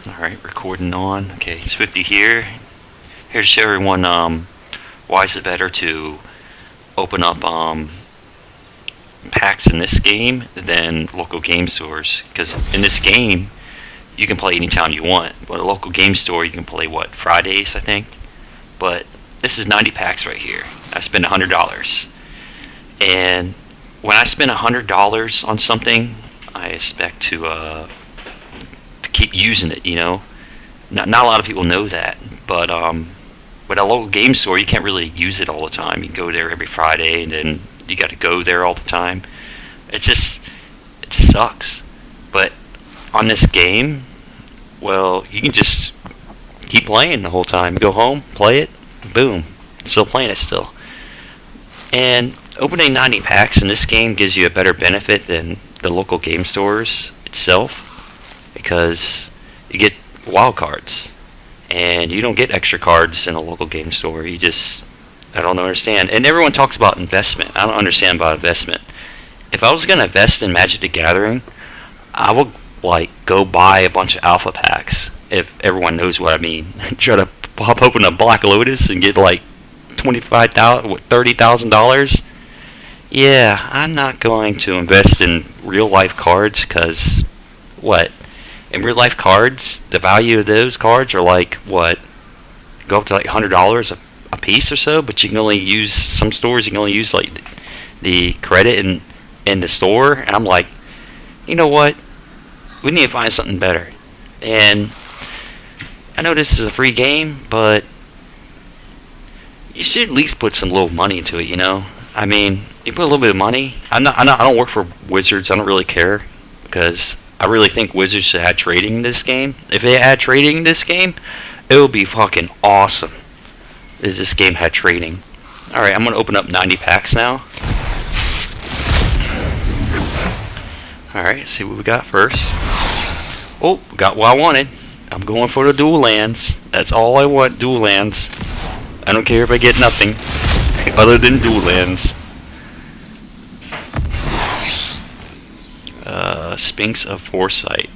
Alright, recording on. Okay, it's 50 here. Here to show everyone why is it better to open up packs in this game than local game stores. Because in this game, you can play anytime you want. But a local game store, you can play, what, Fridays, I think? But this is 90 packs right here. I spent $100. And when I spend $100 on something, I expect to keep using it, you know. Not a lot of people know that, but with a local game store, you can't really use it all the time. You go there every Friday, and then you got to go there all the time. It just sucks. But on this game, well, you can just keep playing the whole time. Go home, play it, boom, still playing it still. And opening 90 packs in this game gives you a better benefit than the local game stores itself, because you get wild cards, and you don't get extra cards in a local game store. I don't understand. And everyone talks about investment. I don't understand about investment. If I was going to invest in Magic the Gathering, I would go buy a bunch of alpha packs, if everyone knows what I mean. Try to pop open a Black Lotus and get $25,000, $30,000. Yeah, I'm not going to invest in real life cards, because what? In real life cards, the value of those cards are what? Go up to $100 a piece or so, but you can only use, some stores you can only use the credit in the store. And I'm like, you know what? We need to find something better. And I know this is a free game, but you should at least put some little money into it, you know? I mean, you put a little bit of money. I don't work for Wizards. I don't really care, because I really think Wizards should add trading in this game. If they add trading in this game, it would be fucking awesome if this game had trading. Alright, I'm going to open up 90 packs now. Alright, see what we got first. Oh, got what I wanted. I'm going for the dual lands. That's all I want, dual lands. I don't care if I get nothing other than dual lands. Sphinx of Foresight.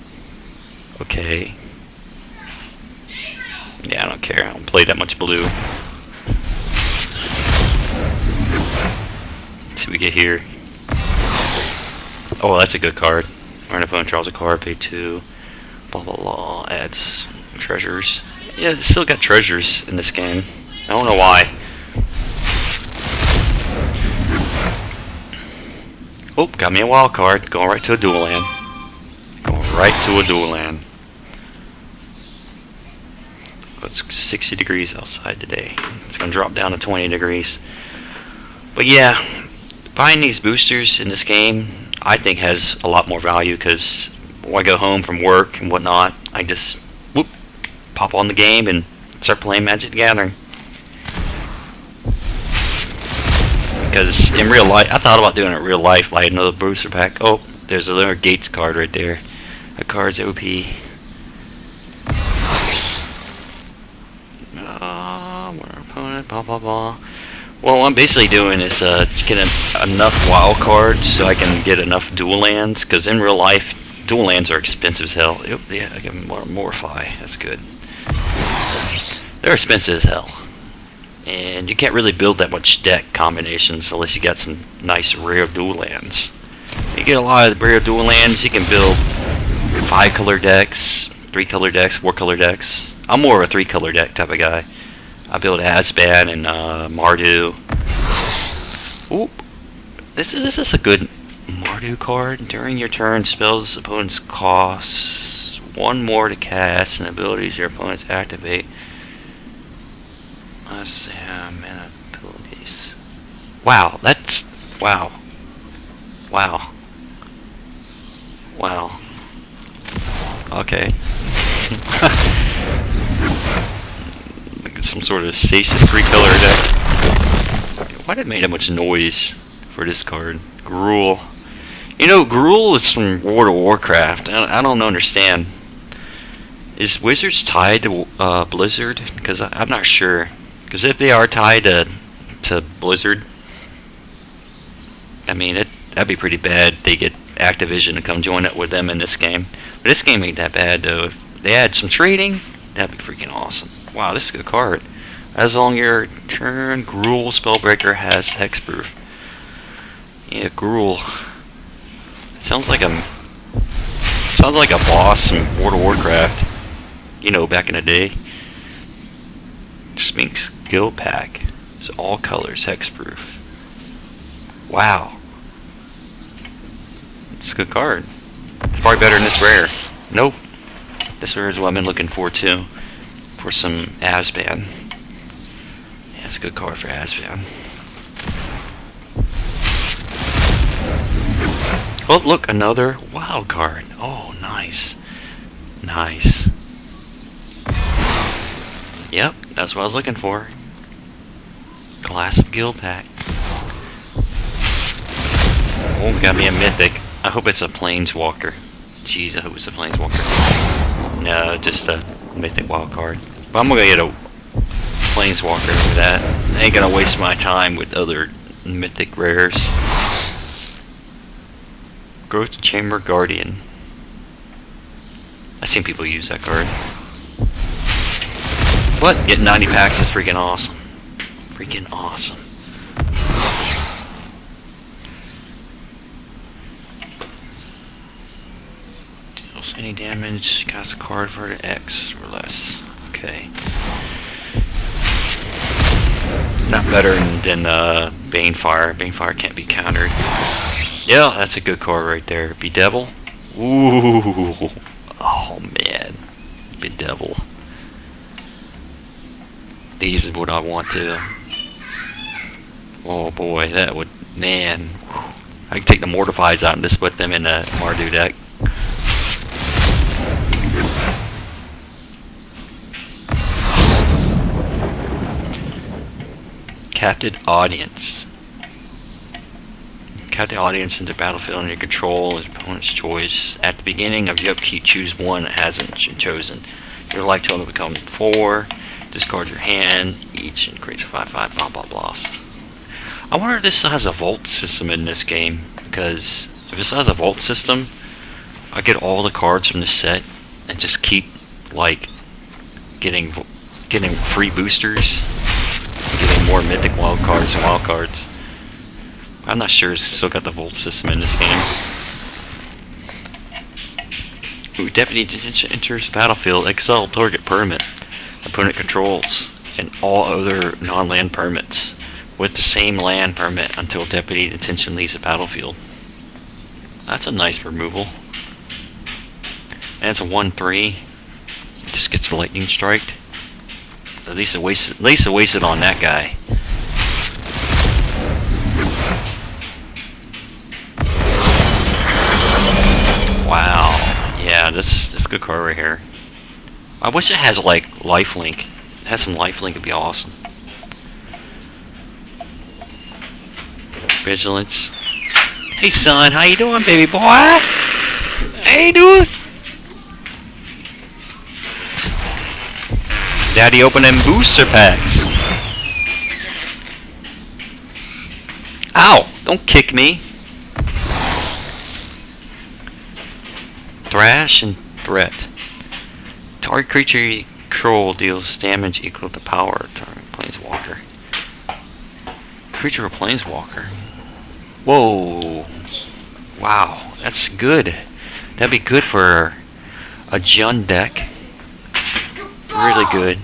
Okay. Yeah, I don't care. I don't play that much blue. Let's see what we get here. Oh, that's a good card. Our opponent draws a card, pay 2. Blah blah blah. Adds treasures. Yeah, it's still got treasures in this game. I don't know why. Oh, got me a wild card. Going right to a dual land. Going right to a dual land. It's 60 degrees outside today. It's going to drop down to 20 degrees. But yeah, buying these boosters in this game, I think, has a lot more value, because when I go home from work and whatnot, I just pop on the game and start playing Magic the Gathering. Because in real life, I thought about doing it in real life, like another booster pack. Oh, there's another Gates card right there. That card's OP. Our opponent, blah blah blah. Well, what I'm basically doing is getting enough wild cards so I can get enough dual lands. Because in real life, dual lands are expensive as hell. Yeah, I get more Mortify. That's good. They're expensive as hell. And you can't really build that much deck combinations unless you got some nice rare dual lands. You get a lot of rare dual lands, you can build 5-color decks, 3-color decks, 4-color decks. I'm more of a 3-color deck type of guy. I build Azban and Mardu. Oop. This is a good Mardu card. During your turn, spells opponent's costs 1 more to cast, and abilities your opponents activate. Let's see, mana abilities. Wow, that's... Wow. Wow. Wow. Okay. Some sort of stasis 3-color deck. Why did it make that much noise for this card? Gruul. You know, Gruul is from World of Warcraft. I don't understand. Is Wizards tied to Blizzard? Because I'm not sure. Because if they are tied to Blizzard, I mean, that'd be pretty bad. They get Activision to come join up with them in this game. But this game ain't that bad, though. they add some trading, that'd be freaking awesome. Wow, this is a good card. As long your turn, Gruul Spellbreaker has hexproof. Yeah, Gruul. Sounds like a boss in World of Warcraft. You know, back in the day. Sphinx Guild Pack. It's all colors, hexproof. Wow. It's a good card. It's probably better than this rare. Nope. This rare is what I've been looking for too. For some Asban. Yeah, it's a good card for Asban. Oh, look, another wild card. Oh, nice. Nice. Yep, that's what I was looking for. Class of Guild Pack. Oh, got me a mythic. I hope it's a Planeswalker. Jeez, I hope it's a Planeswalker. No, just a mythic wild card. But I'm gonna get a Planeswalker with that. I ain't gonna waste my time with other mythic rares. Growth Chamber Guardian. I've seen people use that card. What? Getting 90 packs is freaking awesome. Freaking awesome. Deals any damage, cast a card for an X or less. Okay. Not better than Banefire. Banefire can't be countered. Yeah, that's a good card right there. Bedevil. Ooh. Oh man. Bedevil. These is what I want to. Oh boy, that would, man. I could take the Mortifies out and just put them in the Mardu deck. Captive Audience. Captive Audience into battlefield under your control is opponent's choice. At the beginning of your upkeep, choose one that hasn't been chosen. Your life total becomes 4. Discard your hand. Each increases 5/5. Blah blah blah. I wonder if this has a vault system in this game, because if this has a vault system, I get all the cards from the set and just keep like getting free boosters, getting more mythic wild cards and wild cards. I'm not sure it's still got the vault system in this game. Ooh, Deputy enters battlefield. Exile target permit opponent controls and all other non-land permits with the same land permit until Deputy Detention leaves the battlefield. That's a nice removal. And it's a 1/3. Just gets a lightning strike. At least it wasted on that guy. Wow. Yeah, this is a good card right here. I wish it had like lifelink. It has some lifelink, it'd be awesome. Vigilance. Hey son, how you doing, baby boy? How you doing? Daddy opening booster packs. Ow! Don't kick me. Thrash and Threat. Target creature you control deals damage equal to power of target Planeswalker. Creature of Planeswalker. Whoa. Wow, that's good. That'd be good for a Jund deck. Really good.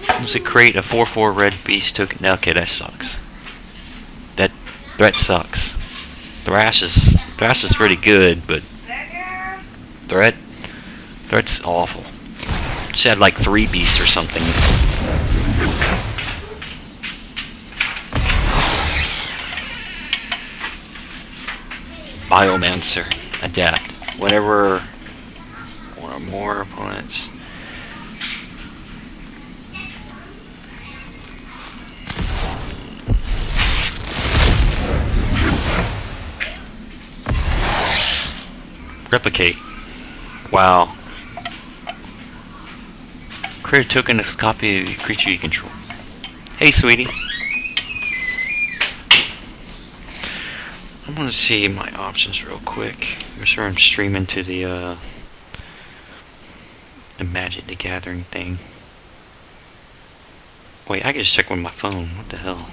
Let's create a 4/4 red beast token. Okay, that sucks. That Threat sucks. Thrash is pretty good, but Threat's awful. Should have like 3 beasts or something. Biomancer. Adapt. Whenever one or more opponents. Replicate. Wow. Create a token of copy of a creature you control. Hey, sweetie. I'm gonna see my options real quick. Make sure I'm streaming to the The Magic the Gathering thing. Wait, I can just check with my phone. What the hell?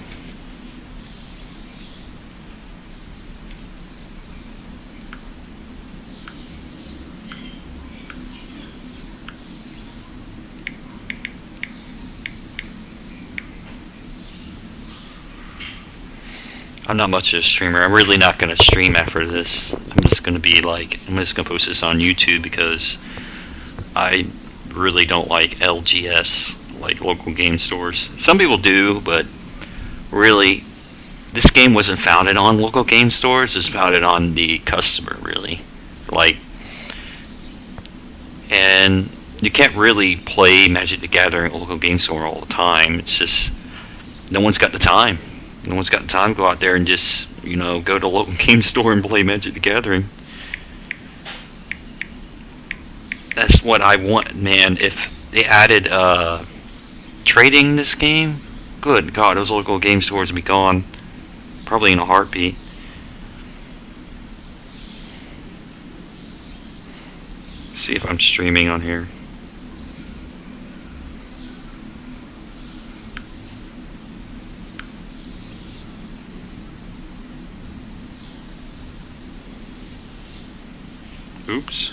I'm not much of a streamer. I'm really not going to stream after this. I'm just going to be like, I'm just going to post this on YouTube because I really don't like LGS, like local game stores. Some people do, but really, this game wasn't founded on local game stores. It was founded on the customer, really. Like, and you can't really play Magic the Gathering at a local game store all the time. It's just, no one's got the time. No one's got the time to go out there and just, you know, go to a local game store and play Magic the Gathering. That's what I want, man. If they added trading in this game, good God, those local game stores would be gone probably in a heartbeat. See if I'm streaming on here. Oops.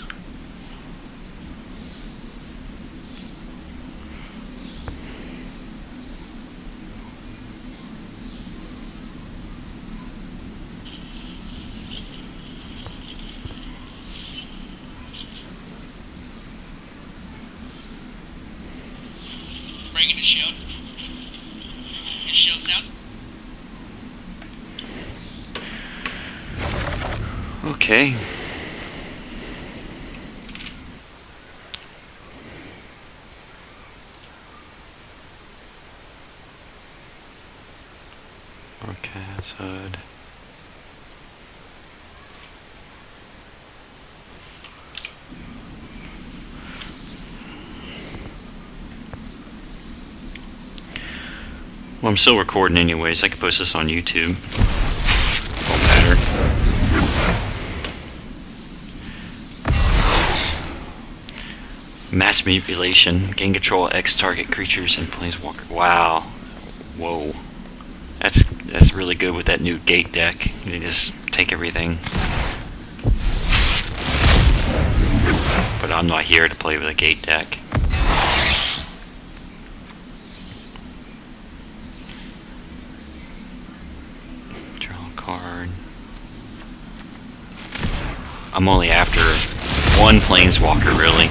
Bringing the shield. Your shield's down. Okay. Forecast HUD. Well, I'm still recording anyways. I can post this on YouTube. Won't matter. Match manipulation. Gain control of X target creatures and planeswalker. Wow. Whoa. That's really good with that new gate deck. You just take everything. But I'm not here to play with a gate deck. Draw a card. I'm only after one planeswalker, really.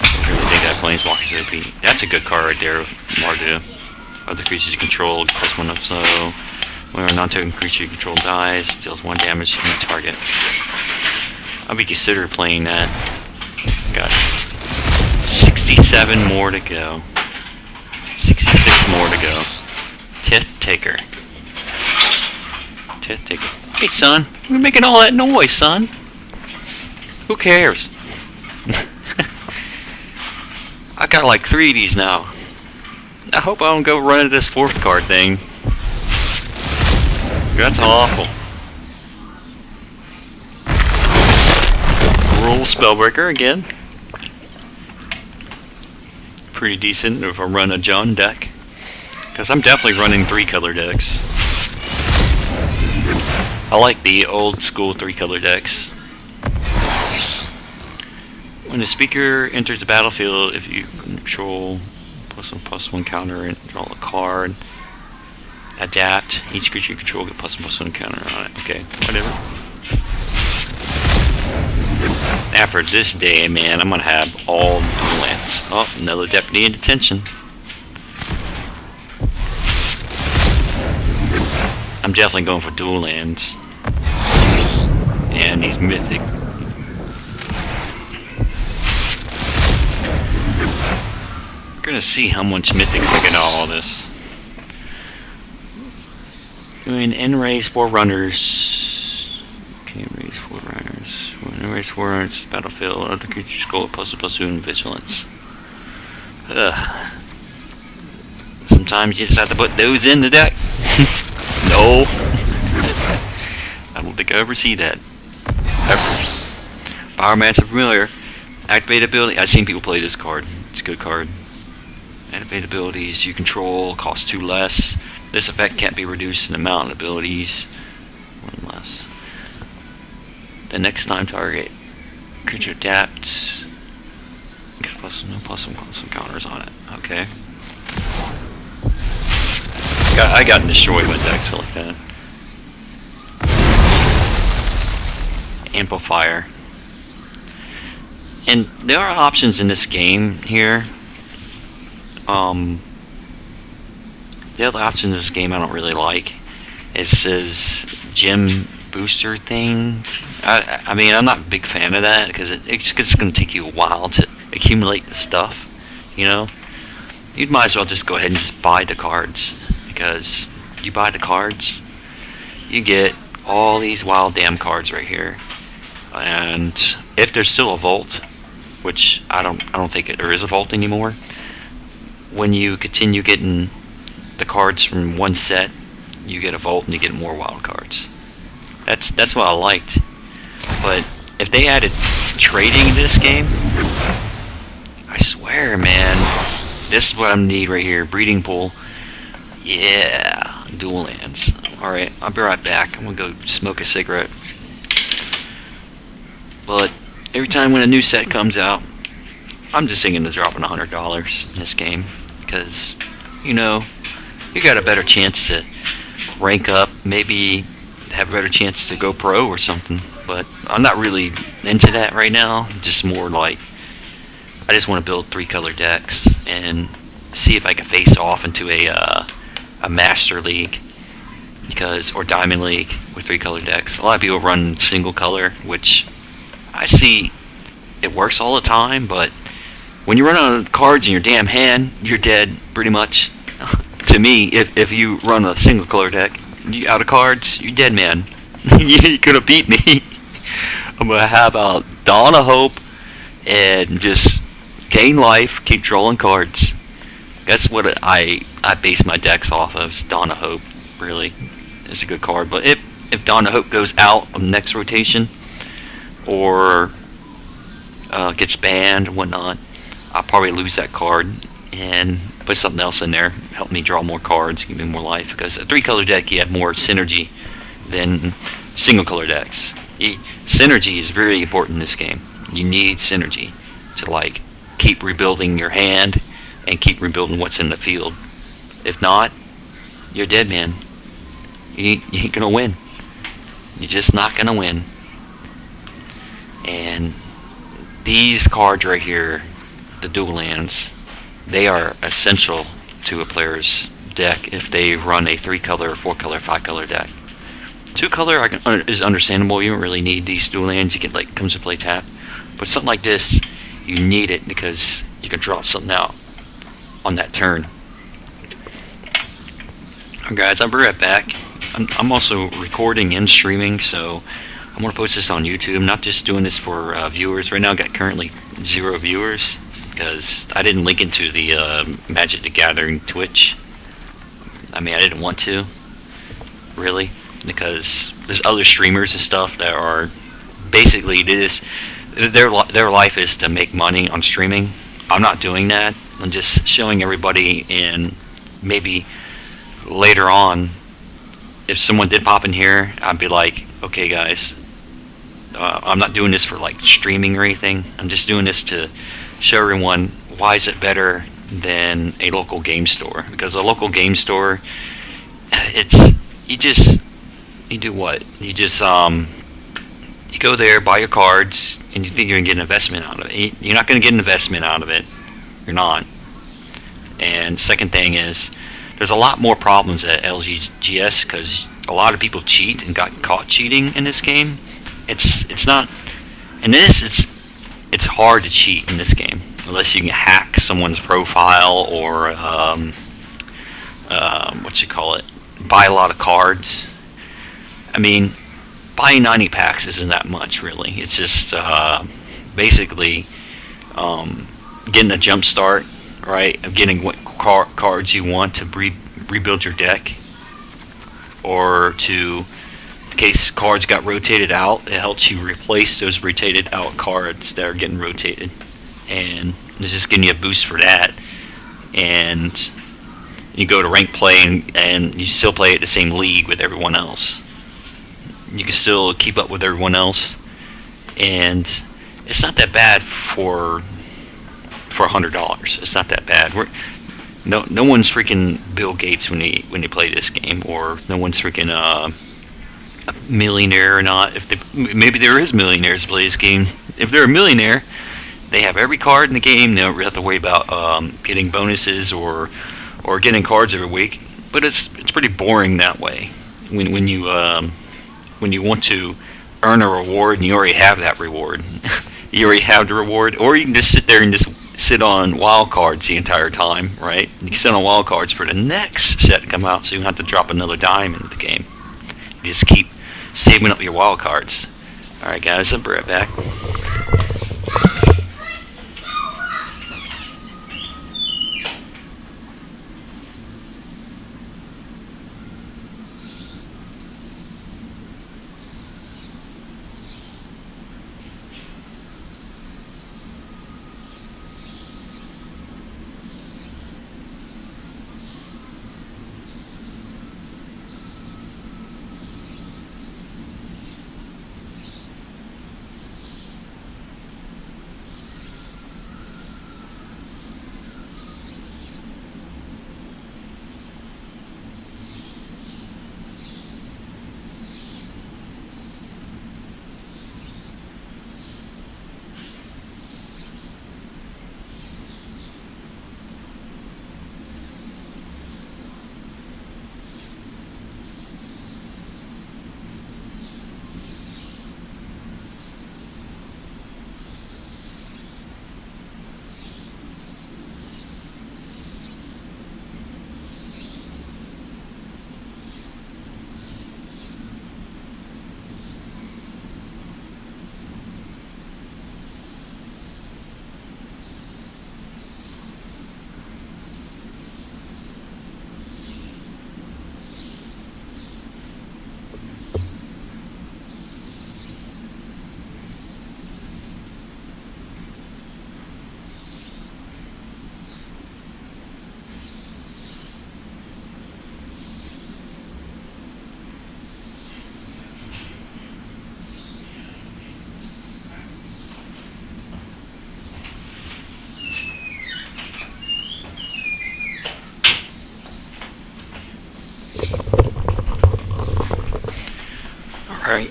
I really think that planeswalker's OP. That's a good card right there, Mardu. Other creatures you control, plus one up so. When a non-token creature you control dies, deals 1 damage to any target. I'll be considered playing that. Got 67 more to go. 66 more to go. Tith Taker. Tith Taker. Hey son, you're making all that noise, son. Who cares? I got like 3 of these now. I hope I don't go run into this 4th card thing. That's awful. Roll Spellbreaker again. Pretty decent if I run a John deck. Because I'm definitely running 3-color decks. I like the old school 3-color decks. When the speaker enters the battlefield, if you control +1/+1 counter and draw a card. Adapt. Each creature you control get +1/+1 counter on it. Okay, whatever. After this day, man, I'm gonna have all dual lands. Oh, another deputy in detention. I'm definitely going for dual lands. And these mythic. We're gonna see how much mythics I get out of all this. Doing N-Raise Forerunners. Okay, raise Forerunners. When N-Raise Forerunners battlefield, other creatures go +2/+2 and vigilance. Ugh. Sometimes you just have to put those in the deck. No. I don't think I ever see that. Ever. Pyromancer Familiar. Activate ability. I've seen people play this card. It's a good card. Activate abilities. You control. Cost 2 less. This effect can't be reduced in amount of abilities. 1 less. The next time target creature adapts. Plus some counters on it. Okay. I got destroyed with decks like that. Amplifier. And there are options in this game here. The other option in this game I don't really like. It says gem booster thing. I mean, I'm not a big fan of that because it's going to take you a while to accumulate the stuff, you know. You'd might as well just go ahead and just buy the cards, because you buy the cards, you get all these wild damn cards right here. And if there's still a vault, which I don't think there is a vault anymore, when you continue getting the cards from one set, you get a vault and you get more wild cards. That's what I liked. But if they added trading to this game, I swear, man, this is what I need right here. Breeding pool. Yeah, dual lands. Alright, I'll be right back. I'm gonna go smoke a cigarette. But every time when a new set comes out, I'm just thinking of dropping $100 in this game, because, you know, you got a better chance to rank up, maybe have a better chance to go pro or something. But I'm not really into that right now. Just more like, I just want to build 3-color decks and see if I can face off into a Master League, or Diamond League with 3-color decks. A lot of people run single color, which I see it works all the time, but when you run out of cards in your damn hand, you're dead, pretty much. To me, if you run a single color deck, you out of cards, you're dead, man. You could have beat me. I'm gonna have a Dawn of Hope and just gain life, keep drawing cards. That's what I base my decks off of. Dawn of Hope, really, is a good card. But if Dawn of Hope goes out on the next rotation, or gets banned and whatnot, I'll probably lose that card and put something else in there, help me draw more cards, give me more life. Because a 3-color deck, you have more synergy than single color decks. Synergy is very important in this game. You need synergy to like keep rebuilding your hand and keep rebuilding what's in the field. If not, you're dead, man. You ain't gonna win. You're just not gonna win. And these cards right here, the dual lands, they are essential to a player's deck if they run a 3-color, 4-color, 5-color deck. 2-color is understandable. You don't really need these dual lands. You can like comes to play tap. But something like this, you need it because you can drop something out on that turn. Alright guys, I'll be right back. I'm also recording and streaming, so I'm going to post this on YouTube. I'm not just doing this for viewers. Right now I've got currently 0 viewers because I didn't link into the Magic the Gathering Twitch. I mean, I didn't want to, really, because there's other streamers and stuff that are basically their life is to make money on streaming. I'm not doing that. I'm just showing everybody, and maybe later on, if someone did pop in here, I'd be like, okay guys, I'm not doing this for like streaming or anything. I'm just doing this to show everyone why is it better than a local game store. Because a local game store, you do what? You just you go there, buy your cards, and you think you're gonna get an investment out of it. You're not gonna get an investment out of it. You're not. And second thing is, there's a lot more problems at LGS because a lot of people cheat and got caught cheating in this game. It's not. In this, it's hard to cheat in this game unless you can hack someone's profile or buy a lot of cards. I mean, buying 90 packs isn't that much really. It's just basically getting a jump start, right? Of getting what cards you want to rebuild your deck, or to case cards got rotated out, it helps you replace those rotated out cards that are getting rotated, and it's just giving you a boost for that. And you go to rank play, and you still play at the same league with everyone else. You can still keep up with everyone else, and it's not that bad for $100. It's not that bad. No one's freaking Bill Gates when they play this game, or no one's freaking a millionaire or not. Maybe there is millionaires that play this game. If they're a millionaire, they have every card in the game. They don't have to worry about getting bonuses or getting cards every week. But it's pretty boring that way. When you want to earn a reward and you already have that reward, you already have the reward, or you can just sit there and just sit on wild cards the entire time, right? You can sit on wild cards for the next set to come out, so you don't have to drop another dime into the game. You just keep saving up your wild cards. Alright guys, I'll be right back. Alright.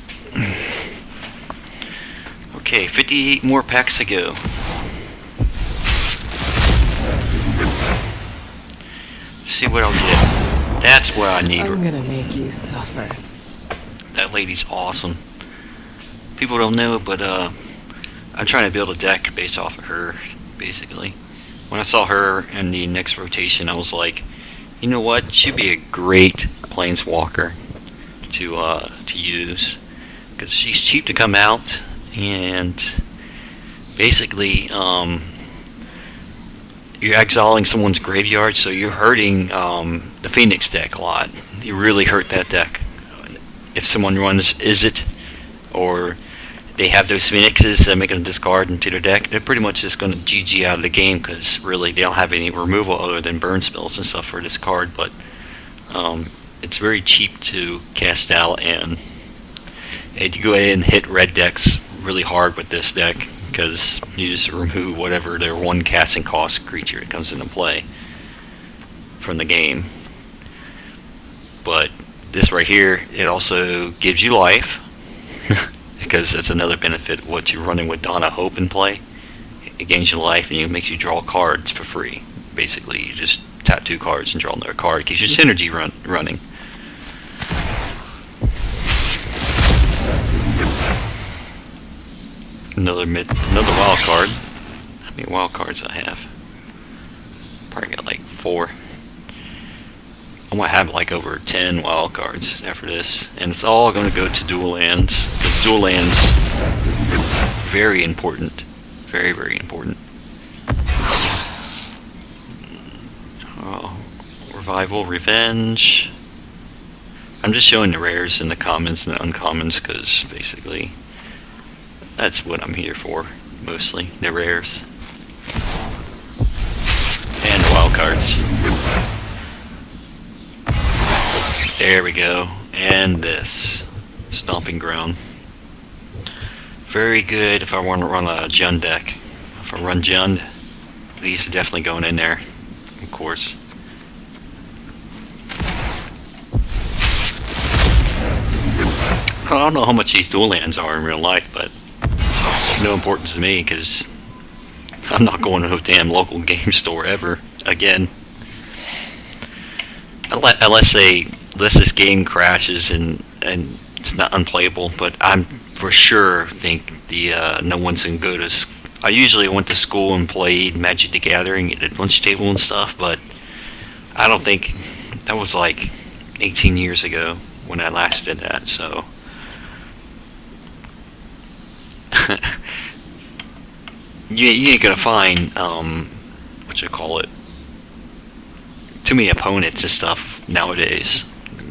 Okay, 58 more packs to go. See what I'll get. That's what I need. I'm gonna make you suffer. That lady's awesome. People don't know it, but I'm trying to build a deck based off of her, basically. When I saw her in the next rotation, I was like, you know what? She'd be a great planeswalker to use, because she's cheap to come out, and basically you're exiling someone's graveyard, so you're hurting the Phoenix deck a lot. You really hurt that deck. If someone runs Izzet, or they have those Phoenixes that make them discard into their deck, they're pretty much just going to GG out of the game, because really they don't have any removal other than burn spells and stuff for this card. But it's very cheap to cast out, and you go ahead and hit red decks really hard with this deck, because you just remove whatever their one casting cost creature that comes into play from the game. But this right here, it also gives you life, because that's another benefit of what you're running with Donna Hope in play. It gains you life, and it makes you draw cards for free. Basically, you just tap 2 cards and draw another card. It keeps your synergy running. Another wild card. How many wild cards I have? Probably got like 4. I'm gonna have like over 10 wild cards after this, and it's all gonna go to dual lands, because dual lands very important, very important. Oh, revival, revenge. I'm just showing the rares and the commons and the uncommons because basically that's what I'm here for, mostly. The rares. And the wild cards. There we go. And this. Stomping Ground. Very good if I want to run a Jund deck. If I run Jund, these are definitely going in there, of course. I don't know how much these dual lands are in real life, but it's no importance to me because I'm not going to a damn local game store ever again. Unless this game crashes and it's not unplayable, but I'm for sure think the no one's gonna go to. I usually went to school and played Magic the Gathering at the lunch table and stuff, but I don't think that was like 18 years ago when I last did that. So you ain't gonna find what you call it, too many opponents and stuff nowadays.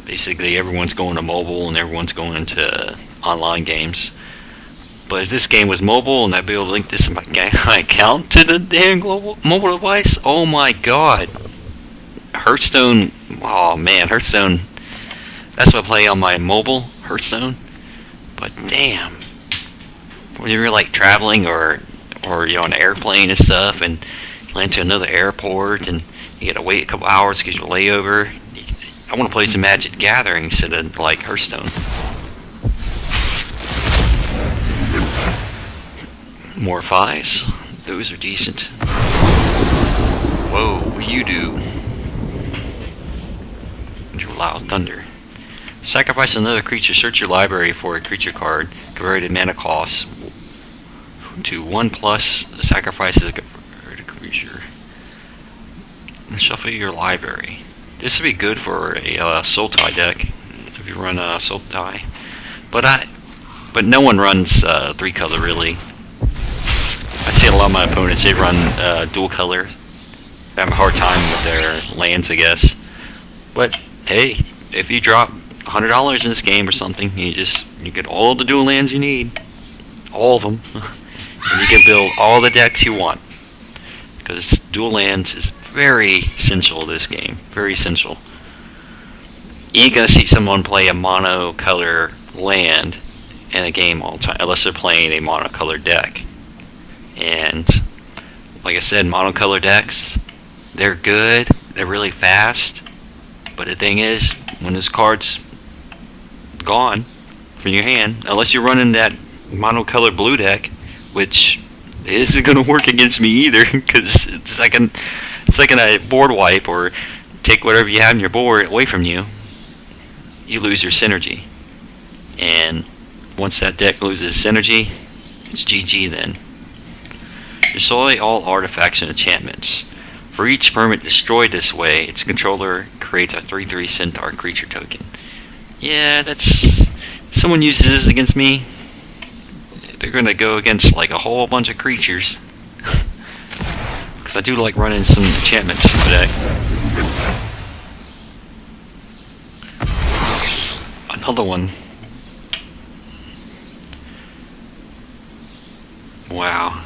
Basically everyone's going to mobile and everyone's going into online games. But if this game was mobile and I'd be able to link this in my account to the damn mobile device, oh my god. Hearthstone, oh man, Hearthstone, that's what I play on my mobile, Hearthstone. But damn, when you're like traveling or you're on an airplane and stuff and you land to another airport and you gotta wait a couple hours to get your layover, I want to play some Magic Gathering instead of like Hearthstone. More fives, those are decent. Whoa, what you do? Your loud thunder. Sacrifice another creature. Search your library for a creature card. Converted mana cost to 1+. Sacrifice a converted creature. And shuffle your library. This would be good for a Soul Tie deck if you run a Soul Tie. But no one runs 3-color really. I see a lot of my opponents, they run dual color. They have a hard time with their lands, I guess. But hey, if you drop $100 in this game or something, you get all the dual lands you need, all of them, and you can build all the decks you want. Because dual lands is very essential to this game, very essential. You ain't gonna see someone play a mono-color land in a game all the time, unless they're playing a mono-color deck. And like I said, monocolor decks, they're good, they're really fast, but the thing is, when this card's gone from your hand, unless you're running that monocolor blue deck, which isn't going to work against me either, because it's like a board wipe or take whatever you have in your board away from you, you lose your synergy. And once that deck loses synergy, it's GG then. Destroy all artifacts and enchantments. For each permanent destroyed this way, its controller creates a 3/3 centaur creature token. Yeah, that's... someone uses this against me, they're gonna go against like a whole bunch of creatures. Because I do like running some enchantments today. Another one. Wow.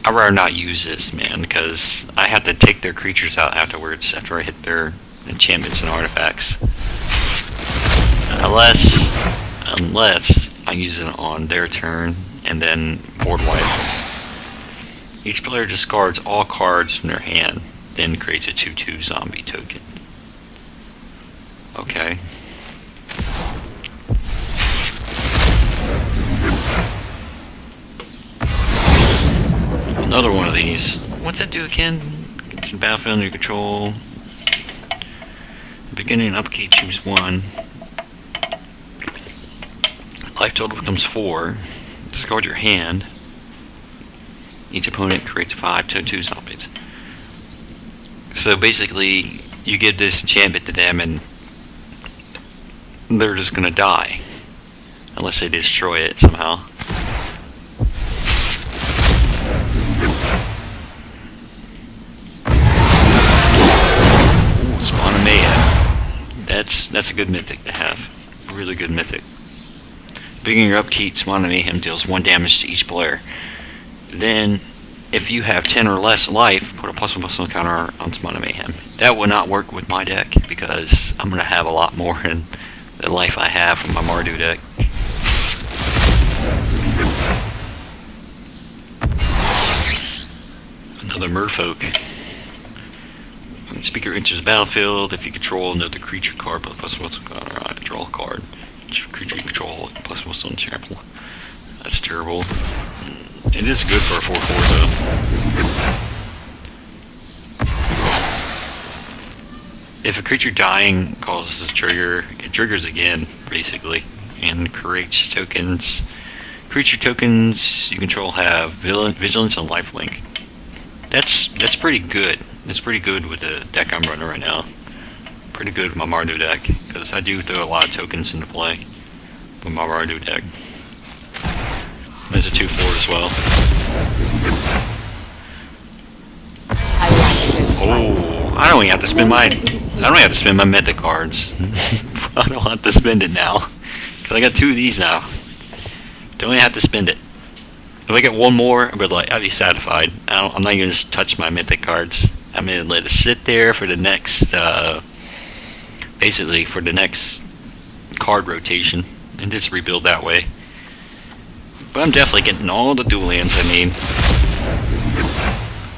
I'd rather not use this, man, because I have to take their creatures out afterwards after I hit their enchantments and artifacts. Unless I use it on their turn and then board wipe. Each player discards all cards from their hand, then creates a 2/2 zombie token. Okay. Another one of these. What's that do again? It's a battlefield under your control. Beginning and upkeep, choose one. Life total becomes 4. Discard your hand. Each opponent creates 5 2/2 zombies. So basically, you give this enchantment to them and they're just gonna die. Unless they destroy it somehow. That's a good mythic to have. Really good mythic. Beginning your upkeep, Smile of Mayhem deals 1 damage to each player. Then, if you have 10 or less life, put a +1/+1 counter on Smile of Mayhem. That would not work with my deck because I'm going to have a lot more in the life I have from my Mardu deck. Another Merfolk. When speaker enters the battlefield, if you control another creature card, put a +1/+1 counter on it, draw a card. Creature you control, +1/+1 trample. That's terrible. It is good for a 4/4 though. If a creature dying causes a trigger, it triggers again, basically, and creates tokens. Creature tokens you control have vigilance and lifelink. That's pretty good. That's pretty good with the deck I'm running right now. Pretty good with my Mardu deck, because I do throw a lot of tokens into play with my Mardu deck. There's a 2/4 as well. Oh, I don't even have to spend my mythic cards. I don't have to spend it now, because I got 2 of these now. Don't even have to spend it. If I get 1 more, I'd be satisfied. I'm not even gonna touch my mythic cards. I'm gonna let it sit there for the next, basically for the next card rotation, and just rebuild that way. But I'm definitely getting all the dual lands I need.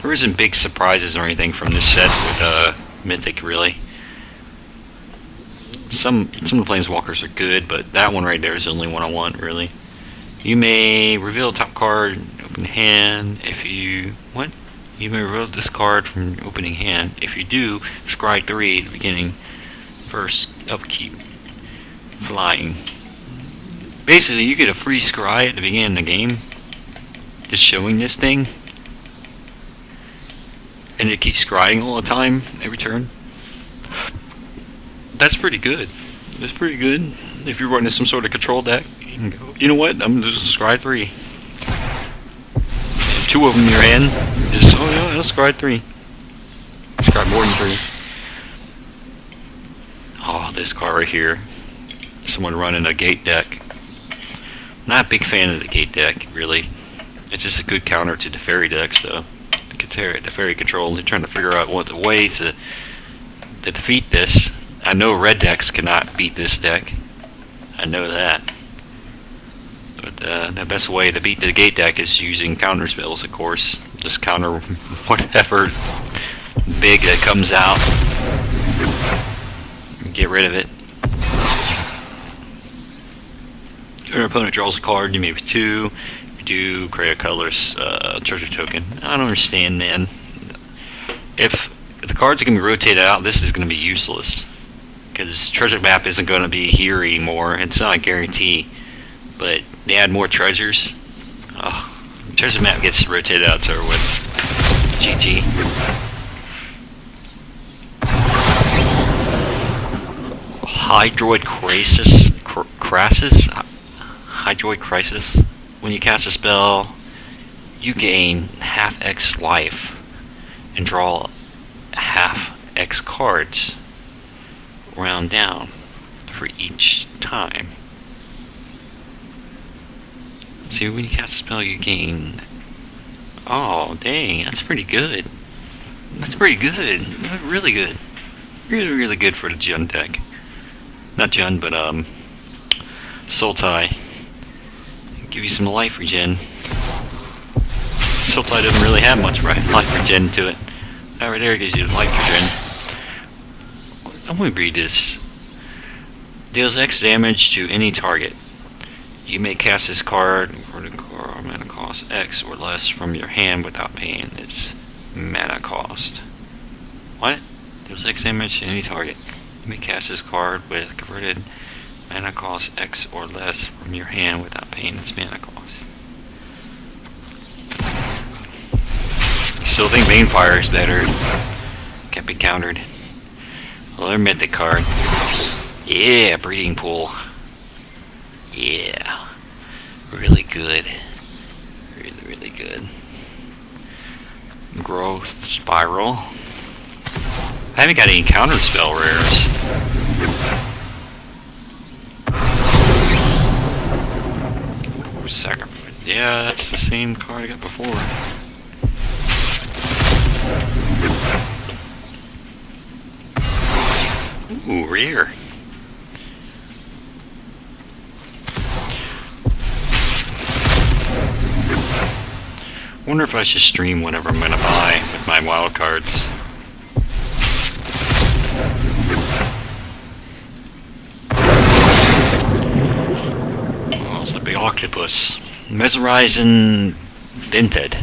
There isn't big surprises or anything from this set with Mythic, really. Some of the Planeswalkers are good, but that one right there is the only one I want, really. You may reveal top card, open hand. If you you may reveal this card from opening hand. If you do, scry 3 at the beginning. First upkeep. Flying. Basically, you get a free scry at the beginning of the game, just showing this thing, and it keeps scrying all the time, every turn. That's pretty good. That's pretty good. If you're running some sort of control deck, you can go, you know what, I'm just scry 3. 2 of them in your hand, just, oh yeah, I'll scry 3. Scry more than 3. Oh, this card right here. Someone running a gate deck. Not a big fan of the gate deck, really. It's just a good counter to the fairy decks, though. The fairy control. They're trying to figure out what the way to defeat this. I know red decks cannot beat this deck. I know that. But the best way to beat the gate deck is using counter spells, of course. Just counter whatever big that comes out. Get rid of it. Your opponent draws a card, you may have 2. You do create a colorless treasure token. I don't understand, man. If the cards are going to be rotated out, this is going to be useless. Because treasure map isn't going to be here anymore. It's not a guarantee. But they add more treasures. Oh, treasure map gets rotated out to with GG. Hydroid Hydroid Crisis. When you cast a spell, you gain half X life and draw half X cards. Round down for each time. See, when you cast a spell, you gain. Oh, dang, that's pretty good. That's pretty good. Really good. Really, really good for the Jund deck. Not Jund, but Sultai. Give you some life regen. Sultai doesn't really have much life regen to it. That right there gives you life regen. I'm going to read this. Deals X damage to any target. You may cast this card for the mana cost X or less from your hand without paying its mana cost. What? Deals X damage to any target. You may cast this card with converted mana cost X or less from your hand without paying its mana cost. Still think Banefire is better. Can't be countered. Another mythic card. Yeah, Breeding Pool. Yeah. Really good. Really, really good. Growth Spiral. I haven't got any counter spell rares. Yeah, that's the same card I got before. Ooh, rare. Wonder if I should stream whatever I'm gonna buy with my wild cards. Oh, it's a big octopus. Mesmerizing Binted.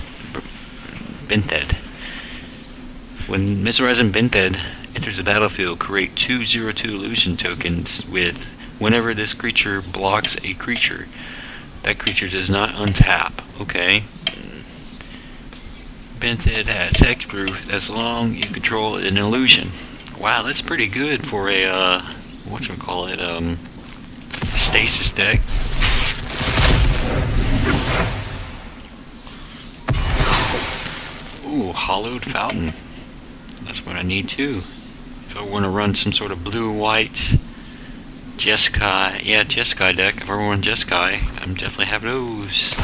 When Mesmerizing Binted enters the battlefield, create 2/02 illusion tokens with whenever this creature blocks a creature. That creature does not untap. Okay. Binted has hexproof as long as you control an illusion. Wow, that's pretty good for a whatchamacallit, stasis deck. Ooh, hollowed fountain. That's what I need too. If I want to run some sort of blue-white Jeskai, yeah, Jeskai deck. If I run Jeskai, I'm definitely have those.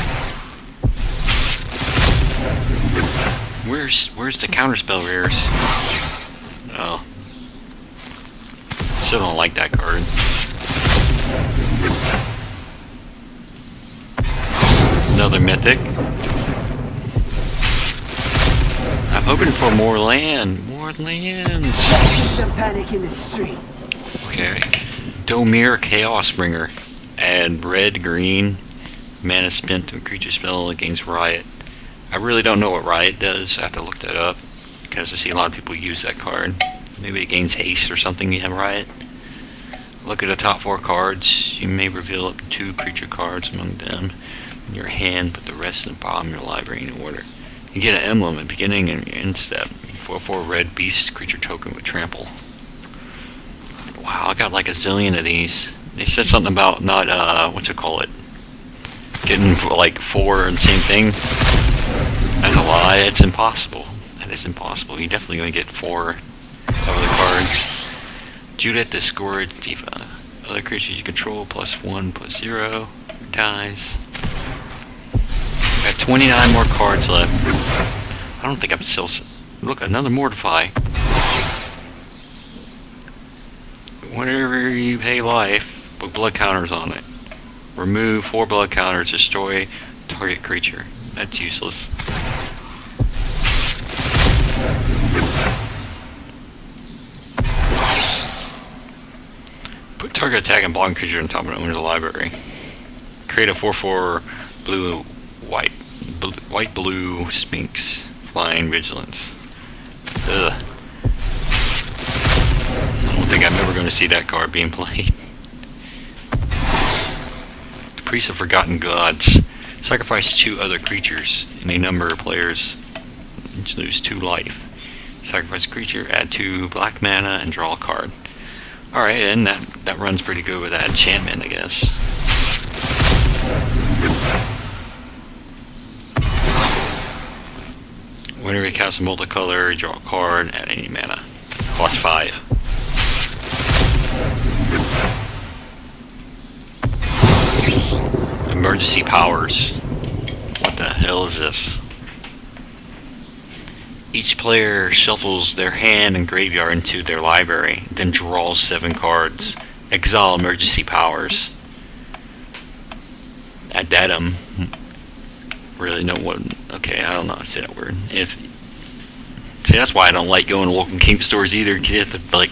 Where's the counterspell rares? Oh. Still don't like that card. Another mythic. I'm hoping for more land. More lands. Some panic in the streets. Okay. Domir Chaos Bringer. Add red, green, mana spent to a creature spell against Riot. I really don't know what Riot does. I have to look that up because I see a lot of people use that card. Maybe it gains haste or something. You have Riot. Look at the top 4 cards. You may reveal up to 2 creature cards among them in your hand. Put the rest in the bottom of your library in order. You get an emblem at the beginning and end step. 4/4 red beast creature token with trample. Wow, I got like a zillion of these. They said something about not getting like 4 and same thing. That's a lie. It's impossible. That is impossible. You're definitely going to get 4 of the cards. Judith the Scourge Diva. Other creatures you control +1/+0 dies. Got 29 more cards left. I don't think I'm still. Look, another Mortify. Whenever you pay life, put blood counters on it. Remove 4 blood counters, destroy target creature. That's useless. Put target attack and blocking creature on top of the owner's library. Create a 4/4 white-blue Sphinx. Flying Vigilance. Ugh. I don't think I'm ever going to see that card being played. The Priest of Forgotten Gods. Sacrifice 2 other creatures. Any number of players each lose 2 life. Sacrifice a creature, add 2 black mana, and draw a card. Alright, and that runs pretty good with that enchantment, I guess. Whenever you cast a multicolor, you draw a card at any mana. Cost 5. Emergency powers. What the hell is this? Each player shuffles their hand and graveyard into their library, then draws 7 cards. Exile emergency powers. Addatum. Really know what. Okay, I don't know how to say that word. See, that's why I don't like going to local game stores either. You have to, like,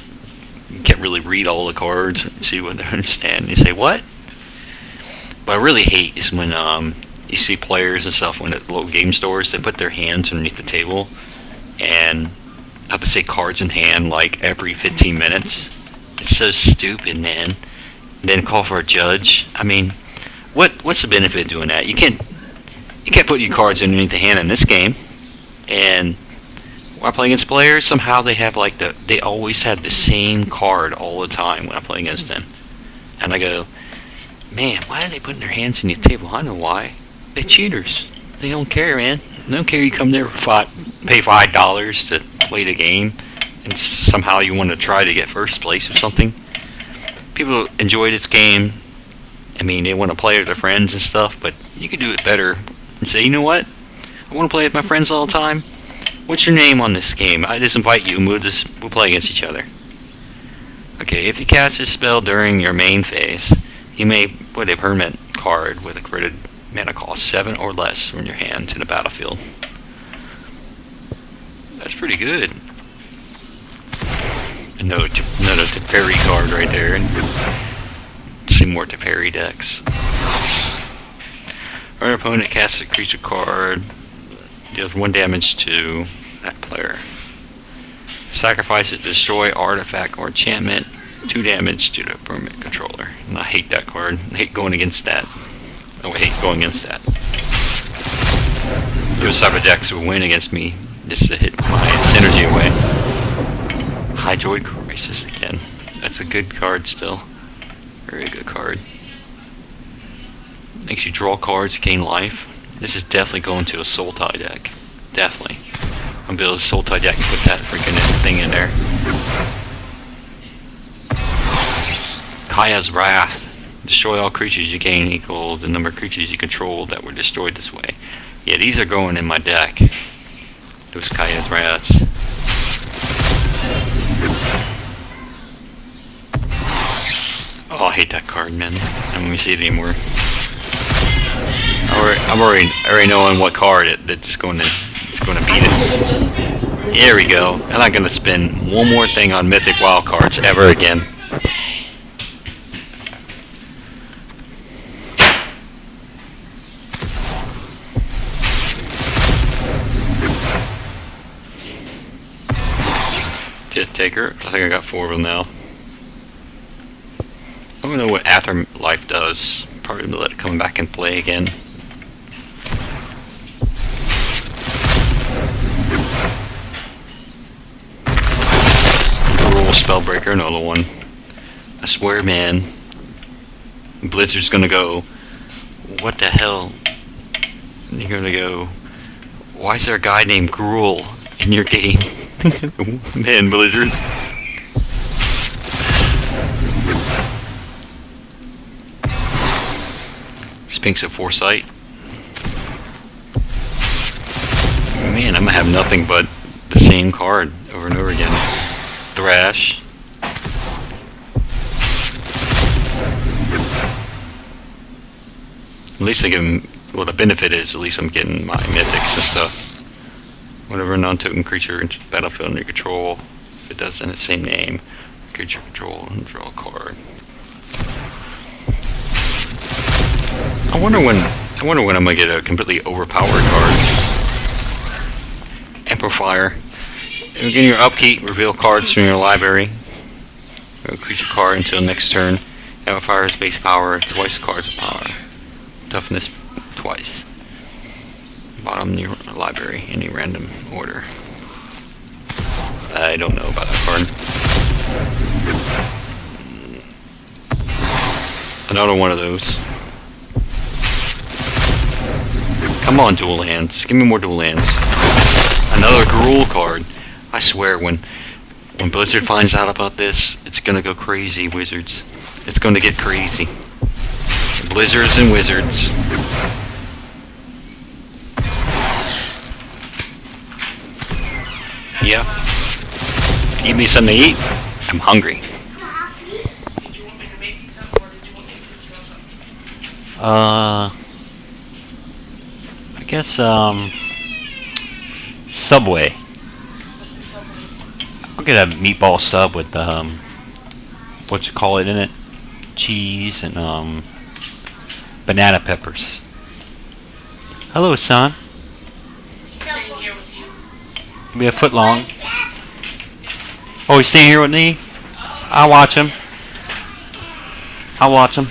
you can't really read all the cards and see what they understand. You say, what? What I really hate is when you see players and stuff when at local game stores, they put their hands underneath the table and have to say cards in hand like every 15 minutes. It's so stupid, man. And then call for a judge. I mean, what's the benefit of doing that? You can't put your cards underneath the hand in this game. And when I play against players, somehow they have like they always have the same card all the time when I play against them. And I go, man, why are they putting their hands underneath the table? I know why. They're cheaters. They don't care, man. They don't care you come there for pay $5 to play the game, and somehow you want to try to get first place or something. People enjoy this game I mean, they want to play with their friends and stuff, but you can do it better and say, you know what? I want to play with my friends all the time. What's your name on this game? I just invite you and we'll play against each other. Okay, if you cast a spell during your main phase, you may put a permanent card with a credit mana cost 7 or less from your hand to the battlefield. That's pretty good. Another Teferi card right there. And see more Teferi decks. Our opponent casts a creature card, deals 1 damage to that player. Sacrifice it to destroy artifact or enchantment, 2 damage to the permanent controller. And I hate that card. I hate going against that. Oh, I hate going against that. Those type of decks will win against me just to hit my synergy away. Hydroid Crisis again. That's a good card still. Very good card. Makes you draw cards, gain life. This is definitely going to a Soul Tie deck. Definitely. I'm building a Soul Tie deck and put that freaking thing in there. Kaya's Wrath. Destroy all creatures you gain equal the number of creatures you control that were destroyed this way. Yeah, these are going in my deck. Those Kaya's Wraths. Oh, I hate that card, man. I don't even see it anymore. I already knowing what card it's going to beat it. There we go. I'm not going to spend one more thing on Mythic Wild cards ever again. Tit Taker. I think I got 4 of them now. I don't know what Afterlife does. Probably let it come back and play again. Gruul Spellbreaker, another one. I swear, man. Blizzard's gonna go, what the hell? And you're gonna go, why is there a guy named Gruul in your game? Man, Blizzard. Sphinx of Foresight. Man, I'm gonna have nothing but the same card over and over again. Thrash. At least I give him, well, the benefit is at least I'm getting my mythics and stuff. Whenever a non-token creature enters the battlefield under your control, if it doesn't, its same name, creature control, and draw a card. I wonder when I'm gonna get a completely overpowered card. Amplifier. Begin your upkeep, reveal cards from your library. Reveal creature card until next turn. Amplifier's base power, twice cards of power. Toughness, twice. Bottom of your library, any random order. I don't know about that card. Another one of those. Come on, dual lands. Give me more dual lands. Another Gruul card. I swear, when Blizzard finds out about this, it's gonna go crazy, Wizards. It's gonna get crazy. Blizzards and Wizards. Yeah. Give me something to eat. I'm hungry. Did you want me to make these up, or did you want me to throw something? I guess, Subway. I'll get a meatball sub with, what you call it in it? Cheese and, banana peppers. Hello, son. Staying here with you. Be a foot long. Oh, he's staying here with me? I'll watch him. I'll watch him.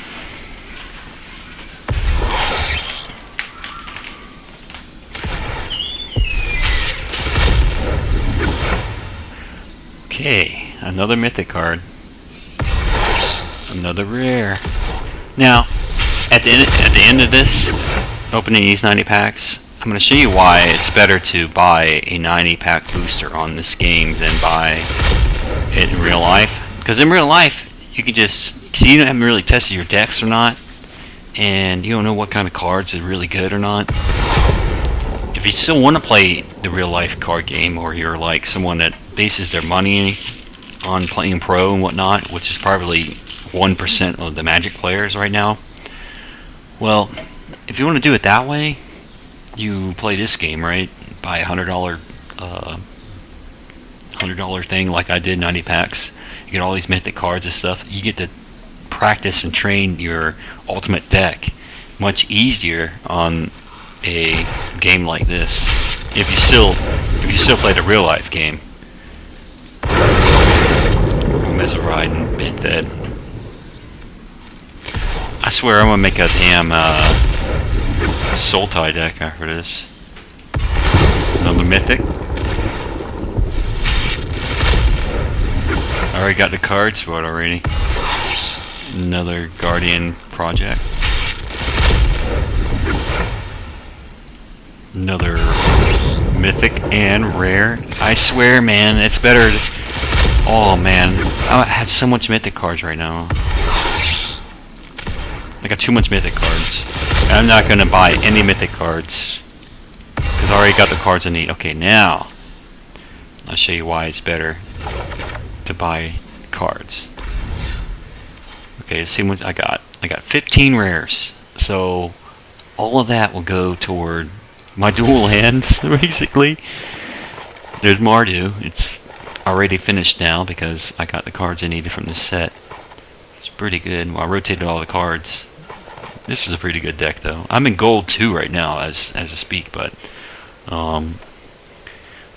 Okay, another mythic card. Another rare. Now, at the end of this, opening these 90 packs, I'm going to show you why it's better to buy a 90 pack booster on this game than buy it in real life. Because in real life, you can just, see, you haven't really tested your decks or not. and you don't know what kind of cards is really good or not, if you still want to play the real life card game, or you're like someone that bases their money on playing pro and whatnot, which is probably 1% of the Magic players right now, well, if you want to do it that way, you play this game, right? Buy $100 thing like I did, 90 packs. You get all these mythic cards and stuff. You get to practice and train your ultimate deck much easier on a game like this. If you still play the real life game. Messeride and Benthed. I swear I'm gonna make a damn Sultai deck after this. Another mythic. I already got the cards for it already. Another Guardian project. Another mythic and rare. I swear, man, it's better. Oh man, I have so much mythic cards right now. I got too much mythic cards. I'm not gonna buy any mythic cards because I already got the cards I need. Okay, now I'll show you why it's better to buy cards. Okay, let's see what I got. I got 15 rares, so all of that will go toward my dual lands, basically. There's Mardu. It's already finished now because I got the cards I needed from this set. It's pretty good. Well, I rotated all the cards. This is a pretty good deck, though. I'm in gold 2 right now as I speak, but I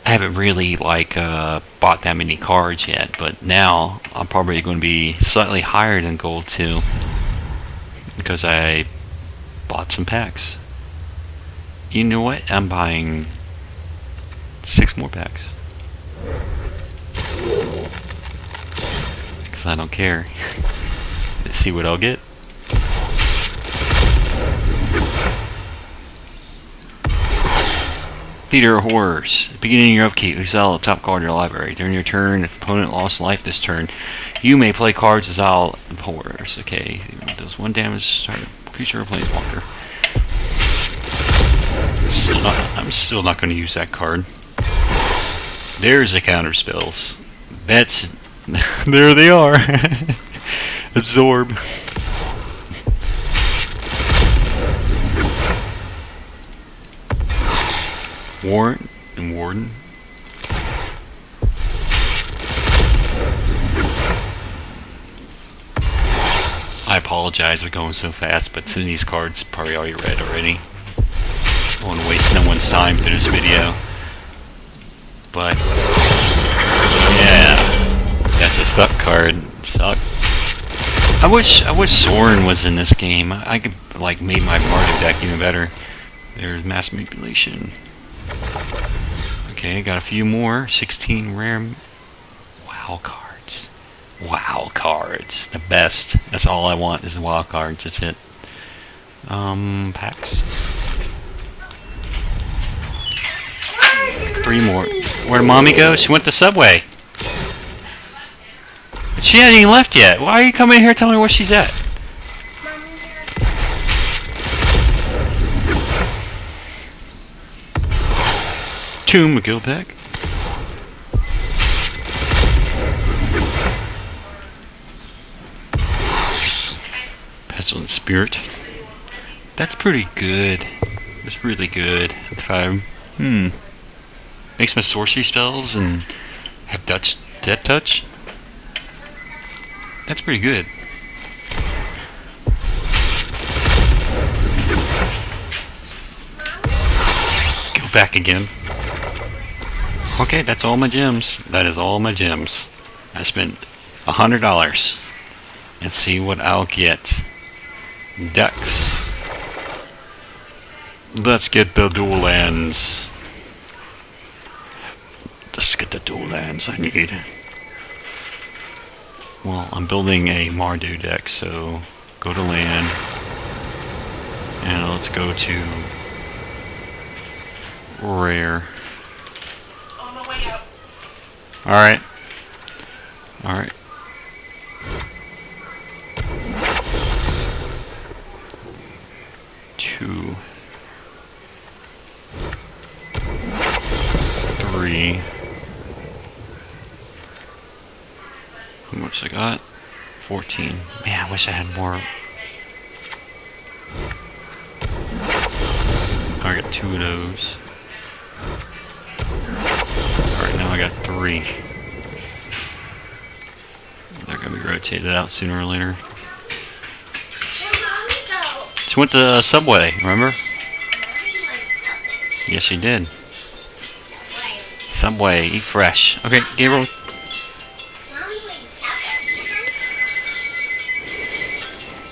haven't really bought that many cards yet. But now I'm probably going to be slightly higher than gold 2 because I bought some packs. You know what? I'm buying 6 more packs because I don't care. Let's see what I'll get. Theater of Horrors. At the beginning of your upkeep, exile the top card of your library. During your turn, if opponent lost life this turn, you may play cards exile of horrors. Okay, it does 1 damage. Start creature or planeswalker. I'm still not going to use that card. There's the counter spells. That's there they are. Absorb. Warrant and Warden. I apologize for going so fast, but some of these cards probably already read already. I don't want to waste no one's time through this video. But yeah, that's a suck card. Suck. I wish Soren was in this game. I could made my Mardu deck even better. There's mass manipulation. Okay, got a few more. 16 rare WoW cards. WoW cards. The best. That's all I want is WoW cards. That's it. Packs. 3 more. Where'd Mommy go? She went to Subway. But she hasn't even left yet. Why are you coming in here telling me where she's at? Tomb McGill pack. Pestilent Spirit. That's pretty good. That's really good. If I makes my sorcery spells and have death touch. That's pretty good. Go back again. Okay, that's all my gems. That is all my gems. I spent $100. Let's see what I'll get. Ducks. Let's get the dual lands. Let's get the dual lands I need. Well, I'm building a Mardu deck, so go to land. And let's go to rare. On my way out. Alright. Alright. 2, 3. How much I got? 14. Man, I wish I had more. I got 2 of those. Alright, now I got 3. They're gonna be rotated out sooner or later. She went to Subway, remember? Yes, she did. Subway, eat fresh. Okay, Gabriel.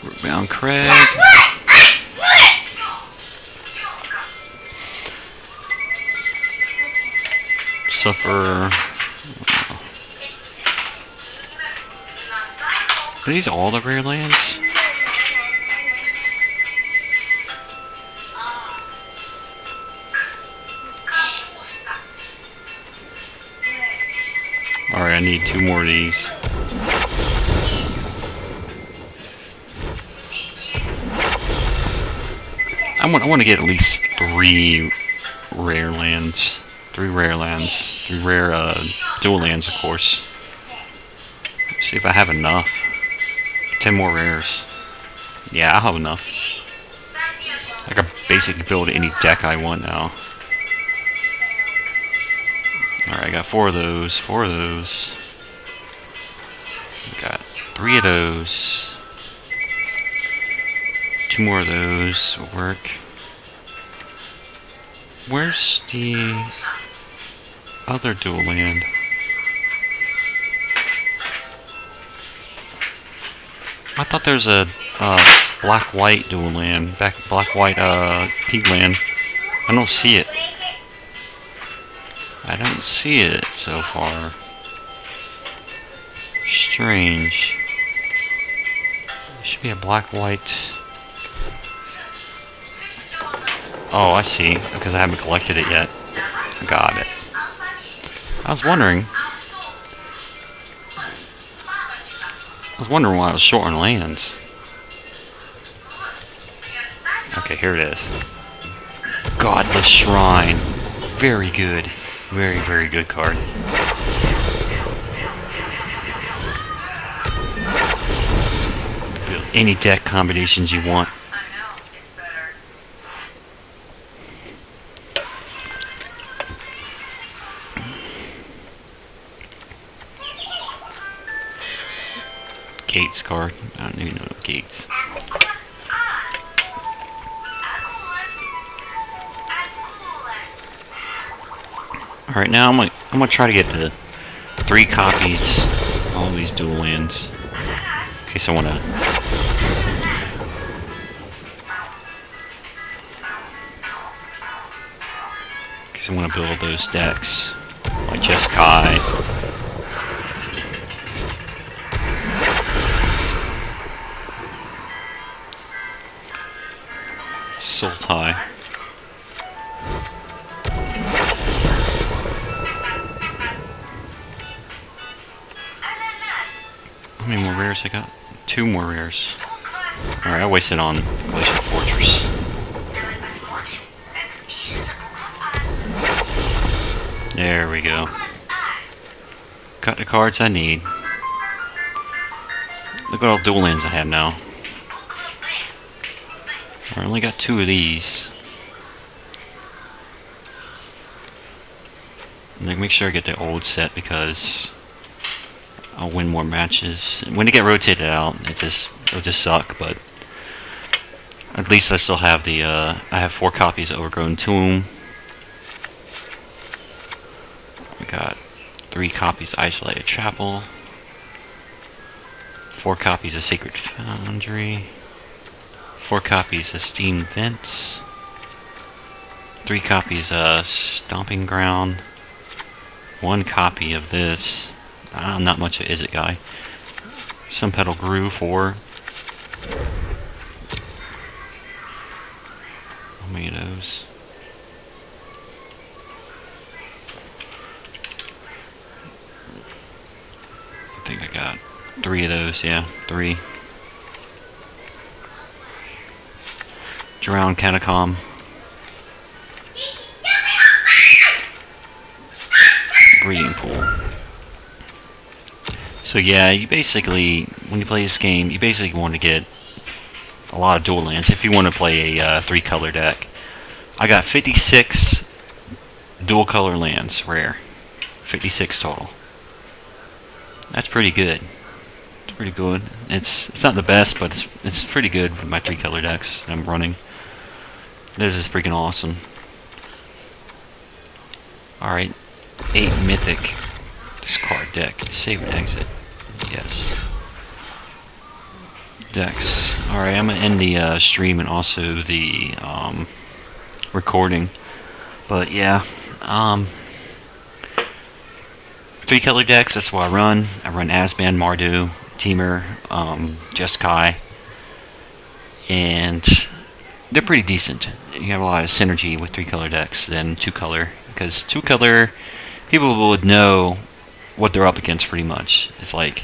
Rootbound Craig. Suffer. Are these all the rare lands? Alright, I need 2 more of these. I want to get at least 3 rare lands. 3 rare lands. 3 rare dual lands, of course. Let's see if I have enough. 10 more rares. Yeah, I'll have enough. I can basically build any deck I want now. Alright, I got 4 of those. 4 of those. Got 3 of those. 2 more of those will work. Where's the other dual land? I thought there's a black-white dual land. Black-white pig land. I don't see it. I don't see it so far. Strange. There should be a black-white. Oh, I see. Because I haven't collected it yet. Got it. I was wondering why I was short on lands. Okay, here it is. Godless Shrine. Very good. Very, very good card. Build any deck combinations you want. Gates card. I don't even know Gates. Alright, now I'm gonna try to get to 3 copies of all these dual lands. In case I wanna. In case I wanna build those decks. Like Jeskai. Sultai. How many more rares I got? 2 more rares. Alright, I wasted on Glacial Fortress. There we go. Got the cards I need. Look at all dual lands I have now. I only got 2 of these. And then make sure I get the old set because I'll win more matches. When they get rotated out, it'll just suck, but at least I still have the I have 4 copies of Overgrown Tomb. I got 3 copies of Isolated Chapel. 4 copies of Sacred Foundry. 4 copies of Steam Vents. 3 copies of Stomping Ground. 1 copy of this. Not much of Is It Guy. Some Petal Grew 4. How many of those? I think I got 3 of those, yeah, 3. Drowned Catacomb. Breeding Pool. So yeah, you basically, when you play this game, you basically want to get a lot of dual lands if you want to play a 3-color deck. I got 56 dual color lands, rare. 56 total. That's pretty good. It's pretty good. It's not the best, but it's pretty good with my 3-color decks I'm running. This is freaking awesome. Alright, 8 mythic. Discard deck. Save and exit. Yes. Decks. Alright, I'm gonna end the stream and also the recording. But yeah, 3-color decks, that's what I run. I run Asban, Mardu, Teamer, Jeskai, and they're pretty decent. You have a lot of synergy with 3-color decks than 2-color, because 2-color, people would know what they're up against pretty much. It's like,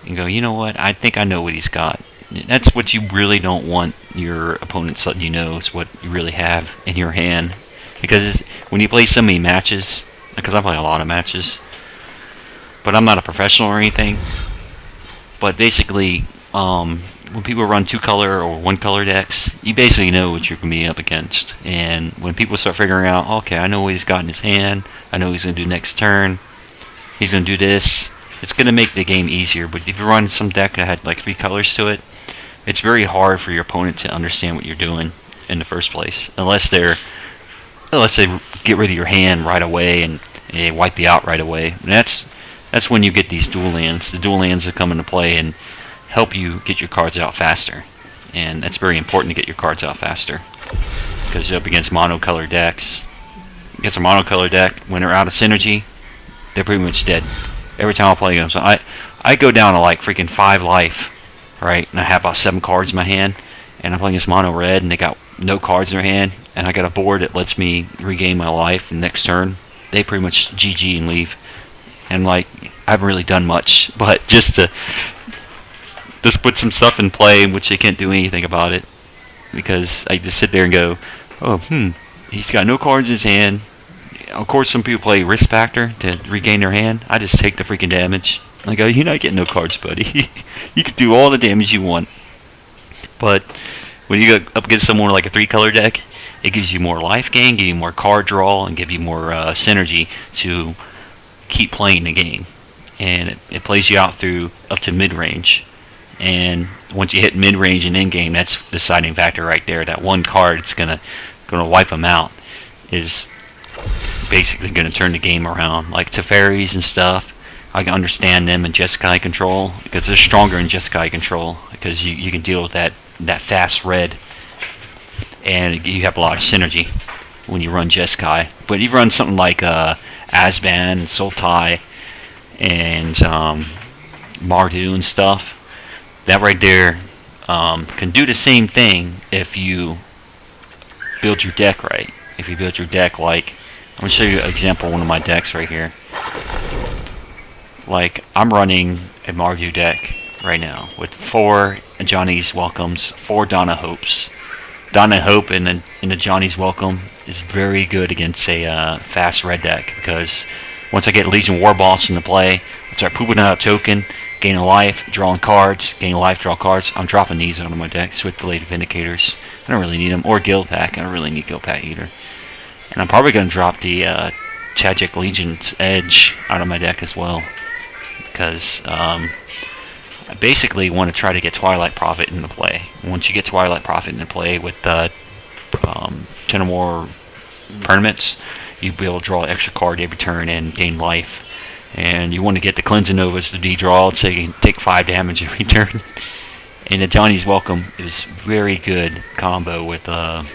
you go, you know what, I think I know what he's got. That's what you really don't want your opponent letting you know is what you really have in your hand. Because when you play so many matches, because I play a lot of matches, but I'm not a professional or anything, but basically, when people run 2-color or 1-color decks, you basically know what you're going to be up against. And when people start figuring out, okay, I know what he's got in his hand, I know what he's going to do next turn, he's going to do this, it's going to make the game easier. But if you run some deck that had like 3 colors to it, it's very hard for your opponent to understand what you're doing in the first place, unless they get rid of your hand right away and they wipe you out right away. And that's when you get these dual lands. The dual lands that come into play and help you get your cards out faster. And that's very important to get your cards out faster, because you're up against monocolor decks. Against a monocolor deck, when they're out of synergy, they're pretty much dead. Every time I play them. So I go down to like freaking 5 life, right? And I have about 7 cards in my hand, and I'm playing this mono red, and they got no cards in their hand, and I got a board that lets me regain my life. And next turn, they pretty much GG and leave. And like, I haven't really done much, but just put some stuff in play, which they can't do anything about it, because I just sit there and go, oh, he's got no cards in his hand. Of course, some people play risk factor to regain their hand. I just take the freaking damage. I go, you're not getting no cards, buddy. You can do all the damage you want. But when you go up against someone like a 3-color deck, it gives you more life gain, give you more card draw, and give you more synergy to keep playing the game. And it plays you out through up to mid-range. And once you hit mid-range and in-game, that's the deciding factor right there. That one card that's gonna wipe them out is basically gonna turn the game around. Like Teferis and stuff, I can understand them in Jeskai control, because they're stronger in Jeskai control, because you can deal with that fast red, and you have a lot of synergy when you run Jeskai. But you run something like Asban, Sultai, and Mardu and stuff, that right there can do the same thing if you build your deck right. If you build your deck like, I'm going to show you an example of one of my decks right here. Like, I'm running a Mardu deck right now with 4 Johnny's Welcomes, 4 Donna Hopes. Donna Hope in the Johnny's Welcome is very good against a fast red deck, because once I get Legion War Boss into play, I start pooping out a token, gaining life, drawing cards, gaining life, draw cards. I'm dropping these out of my deck. Switchblade Vindicators. I don't really need them. Or Guild Pack. I don't really need Guild Pack either. And I'm probably going to drop the Chajik Legion's Edge out of my deck as well, because I basically want to try to get Twilight Prophet into play. Once you get Twilight Prophet into play with 10 or more permanents, you'll be able to draw an extra card every turn and gain life. And you want to get the Cleansing Novas to de-draw, so you can take 5 damage every turn. And the Johnny's Welcome is very good combo with the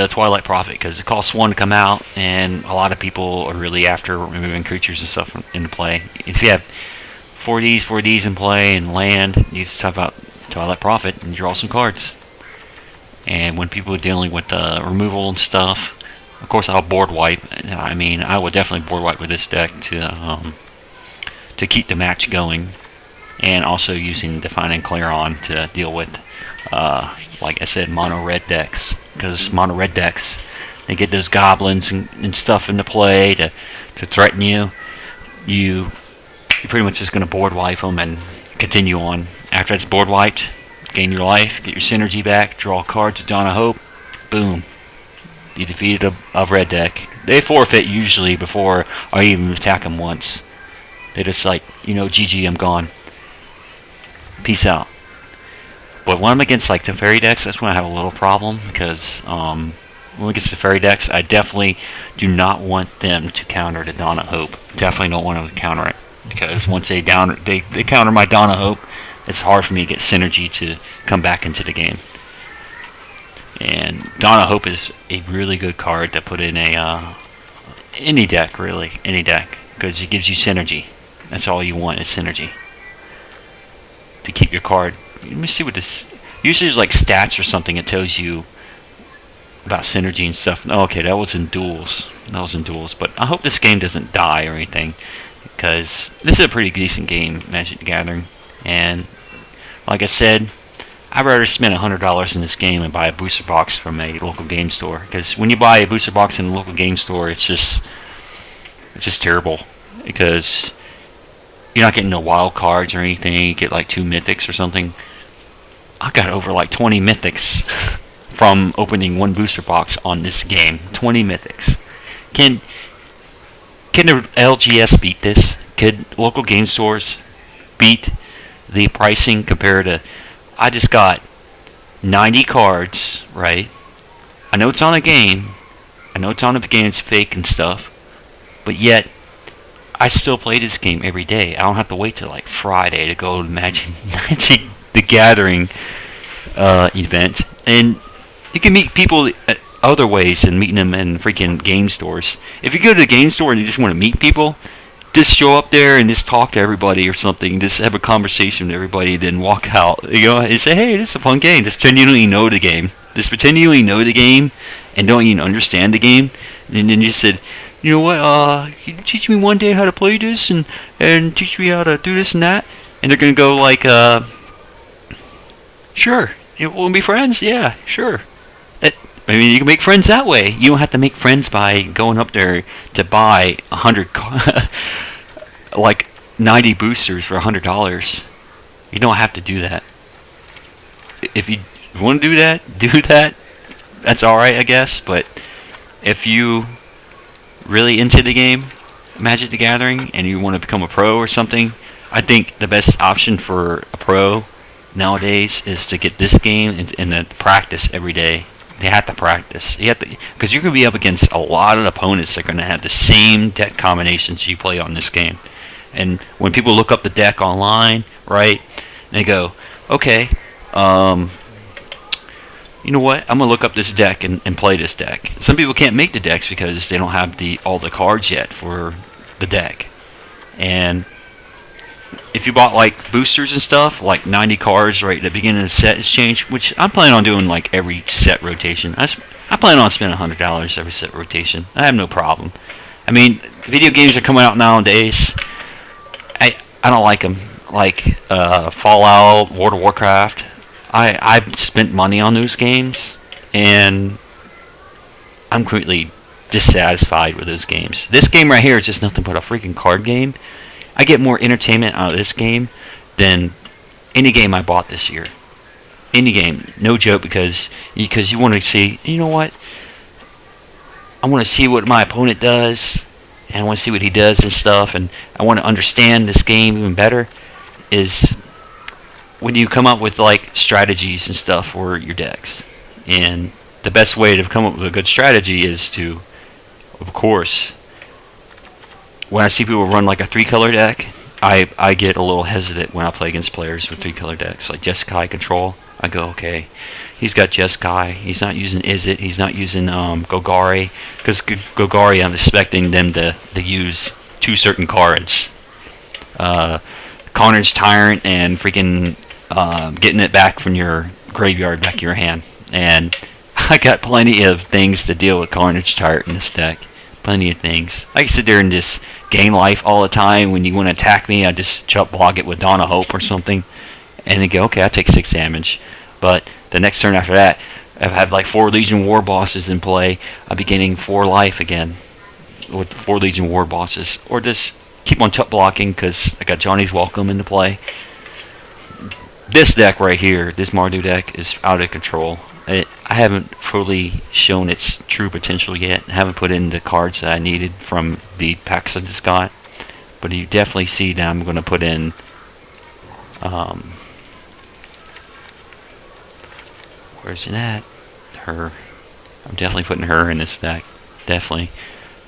Twilight Prophet, because it costs 1 to come out, and a lot of people are really after removing creatures and stuff into play. If you have 4Ds in play and land, you just talk about Twilight Prophet and draw some cards. And when people are dealing with removal and stuff, of course I'll board wipe. I mean, I will definitely board wipe with this deck to keep the match going, and also using Defining Clairon to deal with Like I said, mono red decks, because mono red decks, they get those goblins and stuff into play to threaten you. You're pretty much just going to board wipe them and continue on. After it's board wiped, gain your life, get your synergy back, draw a card to Dawn of Hope, boom. You defeated a red deck. They forfeit usually before I even attack them once. They just like, GG, I'm gone. Peace out. But when I'm against like Teferi decks, that's when I have a little problem, because when I'm against Teferi decks, I definitely do not want them to counter the Dawn of Hope. Definitely don't want them to counter it, because once they counter my Dawn of Hope, it's hard for me to get synergy to come back into the game. And Dawn of Hope is a really good card to put in any deck, really, any deck, because it gives you synergy. That's all you want is synergy to keep your card. Let me see what this. Usually, there's like stats or something. It tells you about synergy and stuff. Oh, okay, that was in duels. But I hope this game doesn't die or anything, because this is a pretty decent game, Magic the Gathering. And like I said, I'd rather spend $100 in this game and buy a booster box from a local game store. Because when you buy a booster box in a local game store, it's just terrible, because you're not getting no wild cards or anything. You get like 2 mythics or something. I got over like 20 mythics from opening one booster box on this game. 20 mythics. Can the LGS beat this? Could local game stores beat the pricing compared to... I just got 90 cards, right? I know it's on a game. I know it's on a game, it's fake and stuff. But yet, I still play this game every day. I don't have to wait till like Friday to go to Magic the Gathering event. And you can meet people other ways than meeting them in freaking game stores. If you go to the game store and you just want to meet people, just show up there and just talk to everybody or something. Just have a conversation with everybody, then walk out. And say, hey, this is a fun game. Just pretend you don't even know the game. Just pretend you don't even know the game and don't even understand the game. And then you said, you know what, can you teach me one day how to play this and teach me how to do this and that? And they're going to go like, sure, we'll be friends? Yeah, sure. I mean, you can make friends that way. You don't have to make friends by going up there to buy 100, like 90 boosters for $100. You don't have to do that. If you want to do that. That's alright, I guess. But if you really into the game, Magic the Gathering, and you want to become a pro or something, I think the best option for a pro nowadays is to get this game and to practice every day. They have to practice. You have to, because you're going to be up against a lot of opponents that are going to have the same deck combinations you play on this game. And when people look up the deck online, right, they go, okay, you know what? I'm going to look up this deck and play this deck. Some people can't make the decks because they don't have all the cards yet for the deck. And if you bought like boosters and stuff, like 90 cards right at the beginning of the set is changed, which I'm planning on doing like every set rotation. I plan on spending $100 every set rotation. I have no problem. I mean, video games are coming out nowadays. I don't like them. Like Fallout, World of Warcraft. I've spent money on those games, and I'm completely dissatisfied with those games. This game right here is just nothing but a freaking card game. I get more entertainment out of this game than any game I bought this year. Any game, no joke, because you want to see, you know what? I want to see what my opponent does, and I want to see what he does and stuff, and I want to understand this game even better. Is when you come up with like strategies and stuff for your decks, and the best way to come up with a good strategy is to, of course, when I see people run like a 3-color deck, I get a little hesitant when I play against players with 3-color decks, like Jeskai control. I go, okay, he's got Jeskai, he's not using Izzet, he's not using Golgari, because Golgari, I'm expecting them to use 2 certain cards. Carnage Tyrant and freaking getting it back from your graveyard back to your hand. And I got plenty of things to deal with Carnage Tyrant in this deck. Plenty of things. I can sit there and just gain life all the time. When you want to attack me, I just block it with Dawn of Hope or something. And then go, okay, I take 6 damage. But the next turn after that, if I have like 4 Legion War bosses in play, I'll be getting 4 life again with 4 Legion War bosses. Or just keep on tuck blocking because I got Johnny's Welcome into play. This deck right here, this Mardu deck, is out of control. I haven't fully shown its true potential yet. I haven't put in the cards that I needed from the packs I just got. But you definitely see that I'm going to put in where's it at? Her. I'm definitely putting her in this deck. Definitely.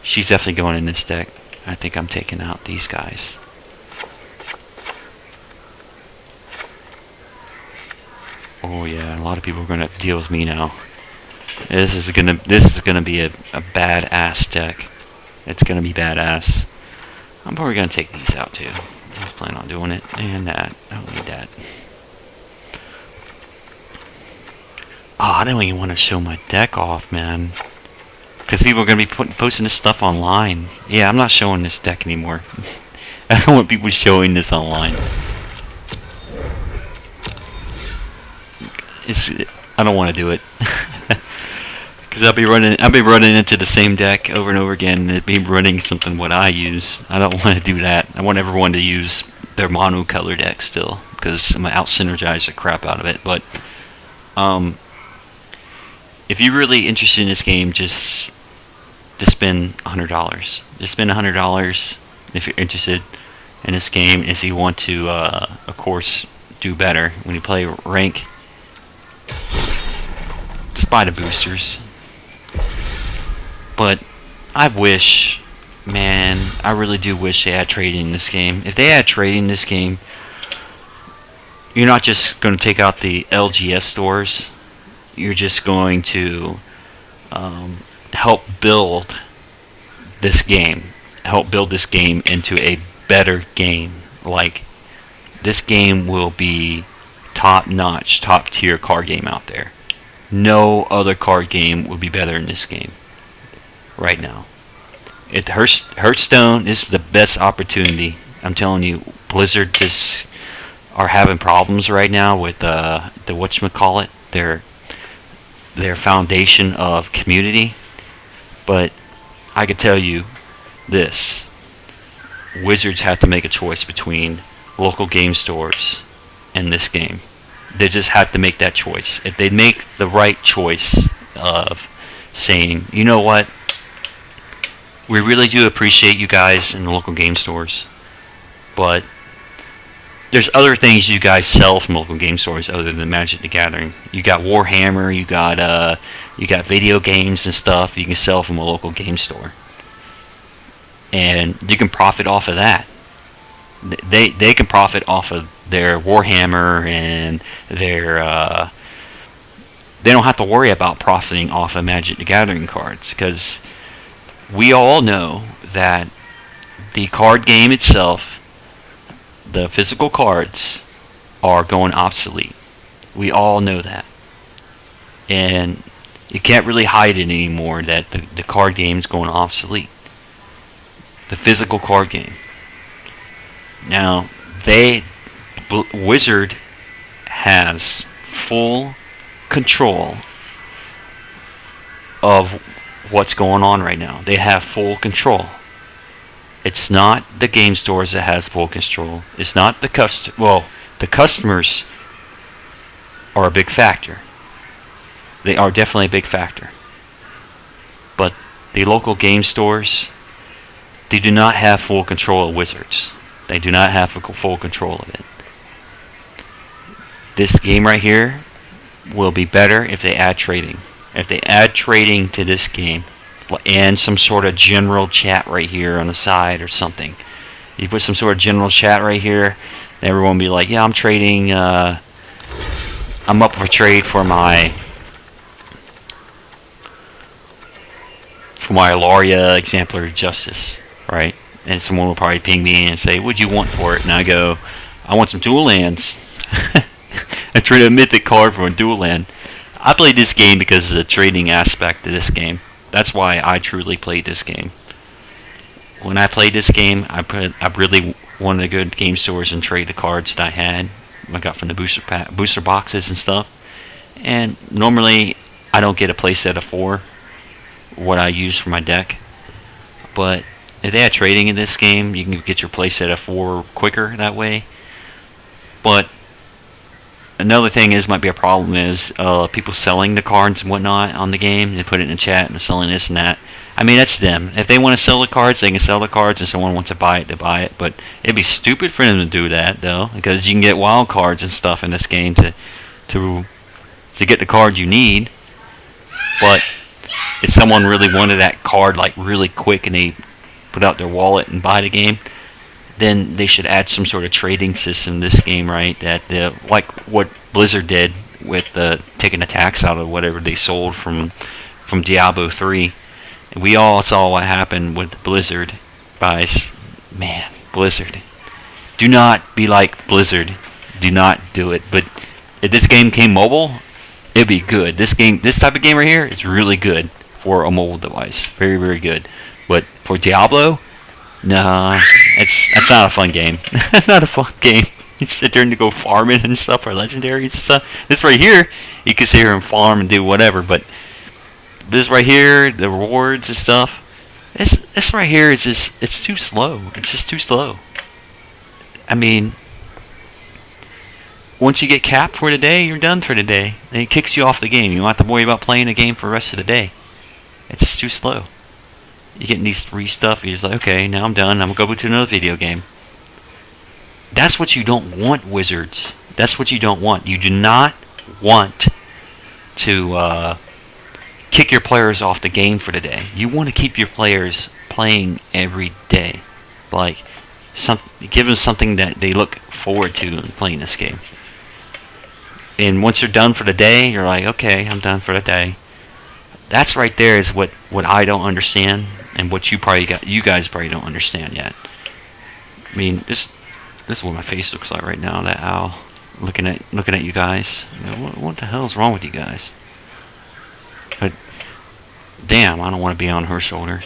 She's definitely going in this deck. I think I'm taking out these guys. Oh yeah, a lot of people are gonna deal with me now. This is gonna be a badass deck. It's gonna be badass. I'm probably gonna take these out too. I was planning on doing it, and that. I don't need that. Oh, I don't even want to show my deck off, man. Because people are gonna be posting this stuff online. Yeah, I'm not showing this deck anymore. I don't want people showing this online. I don't want to do it because I'll be running into the same deck over and over again, and it'd be running something what I use. I don't want to do that. I want everyone to use their mono color deck still because I'm gonna out synergize the crap out of it. But if you're really interested in this game, just spend $100. Just spend $100 if you're interested in this game. If you want to, of course, do better when you play rank. Just buy the boosters. But I wish, man, I really do wish they had trading in this game. If they had trading in this game, you're not just going to take out the LGS stores. You're just going to help build this game. Help build this game into a better game. Like, this game will be top-notch, top-tier card game out there. No other card game would be better than this game right now. Hearthstone is the best opportunity. I'm telling you, Blizzard just are having problems right now with the whatchamacallit, their foundation of community. But I can tell you this: Wizards have to make a choice between local game stores and this game. They just have to make that choice. If they make the right choice of saying, you know what, we really do appreciate you guys in the local game stores, but there's other things you guys sell from local game stores other than Magic the Gathering. You got Warhammer, you got video games and stuff you can sell from a local game store, and you can profit off of that. They can profit off of their Warhammer and their they don't have to worry about profiting off of Magic the Gathering cards, because we all know that the card game itself, the physical cards, are going obsolete. We all know that, and you can't really hide it anymore that the card game is going obsolete. The physical card game. Now, Wizard has full control of what's going on right now. They have full control. It's not the game stores that has full control. It's not the the customers are a big factor. They are definitely a big factor. But the local game stores, they do not have full control of Wizards. They do not have full control of it. This game right here will be better if they add trading. If they add trading to this game and some sort of general chat right here on the side or something. You put some sort of general chat right here, and everyone will be like, yeah, I'm trading, I'm up for trade for my Ilaria Exemplary Justice, right? And someone will probably ping me and say, what'd you want for it? And I go, I want some dual lands. I trade a mythic card for a dual land. I played this game because of the trading aspect of this game. That's why I truly played this game. When I played this game, I really wanted to go to game stores and trade the cards that I got from the booster boxes and stuff. And normally I don't get a playset of 4, what I use for my deck. But if they had trading in this game, you can get your playset of 4 quicker that way. But another thing might be a problem is people selling the cards and whatnot on the game. They put it in the chat and they're selling this and that. I mean, that's them. If they want to sell the cards, they can sell the cards, and someone wants to buy it, they buy it. But it'd be stupid for them to do that, though, because you can get wild cards and stuff in this game to get the card you need. But if someone really wanted that card like really quick and they put out their wallet and buy the game, then they should add some sort of trading system in this game, right? That like what Blizzard did with taking the tax out of whatever they sold from Diablo 3. We all saw what happened with Blizzard. Man, Blizzard. Do not be like Blizzard. Do not do it. But if this game came mobile, it'd be good. This type of game right here is really good for a mobile device. Very, very good. But for Diablo, nah, that's not a fun game. Not a fun game. You sit there and to go farming and stuff for legendaries and stuff. This right here, you can sit here and farm and do whatever, but this right here, the rewards and stuff, this right here is just, it's too slow. It's just too slow. I mean, once you get capped for the day, you're done for the day. And it kicks you off the game. You don't have to worry about playing the game for the rest of the day. It's just too slow. You're getting these free stuff, you're just like, okay, now I'm done. I'm going to go to another video game. That's what you don't want, Wizards. That's what you don't want. You do not want to kick your players off the game for the day. You want to keep your players playing every day. Like, give them something that they look forward to in playing this game. And once you're done for the day, you're like, okay, I'm done for the day. That's right there is what I don't understand, and what you guys probably don't understand yet. I mean, this is what my face looks like right now. That owl looking at you guys. You know, what the hell is wrong with you guys? But damn, I don't want to be on her shoulder.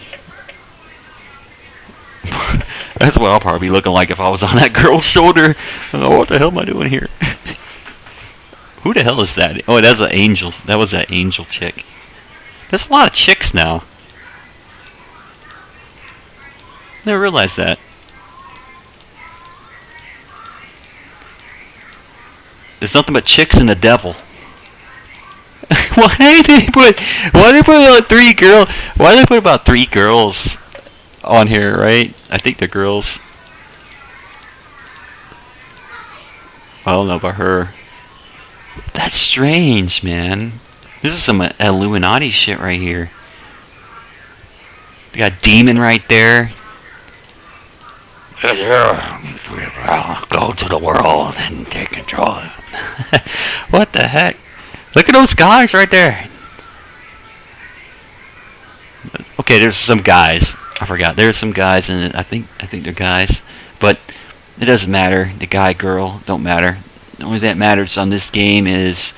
That's what I'll probably be looking like if I was on that girl's shoulder. Oh, what the hell am I doing here? Who the hell is that? Oh, that's an angel. That was that angel chick. There's a lot of chicks now. Never realized that. There's nothing but chicks and the devil. Why did they put about 3 girls? Why did they put about 3 girls on here, right? I think they're girls. I don't know about her. That's strange, man. This is some Illuminati shit right here. We got a demon right there. Go to the world and take control. What the heck? Look at those guys right there. Okay, there's some guys. I forgot. There's some guys in it. I think they're guys. But it doesn't matter. The guy, girl, don't matter. The only thing that matters on this game is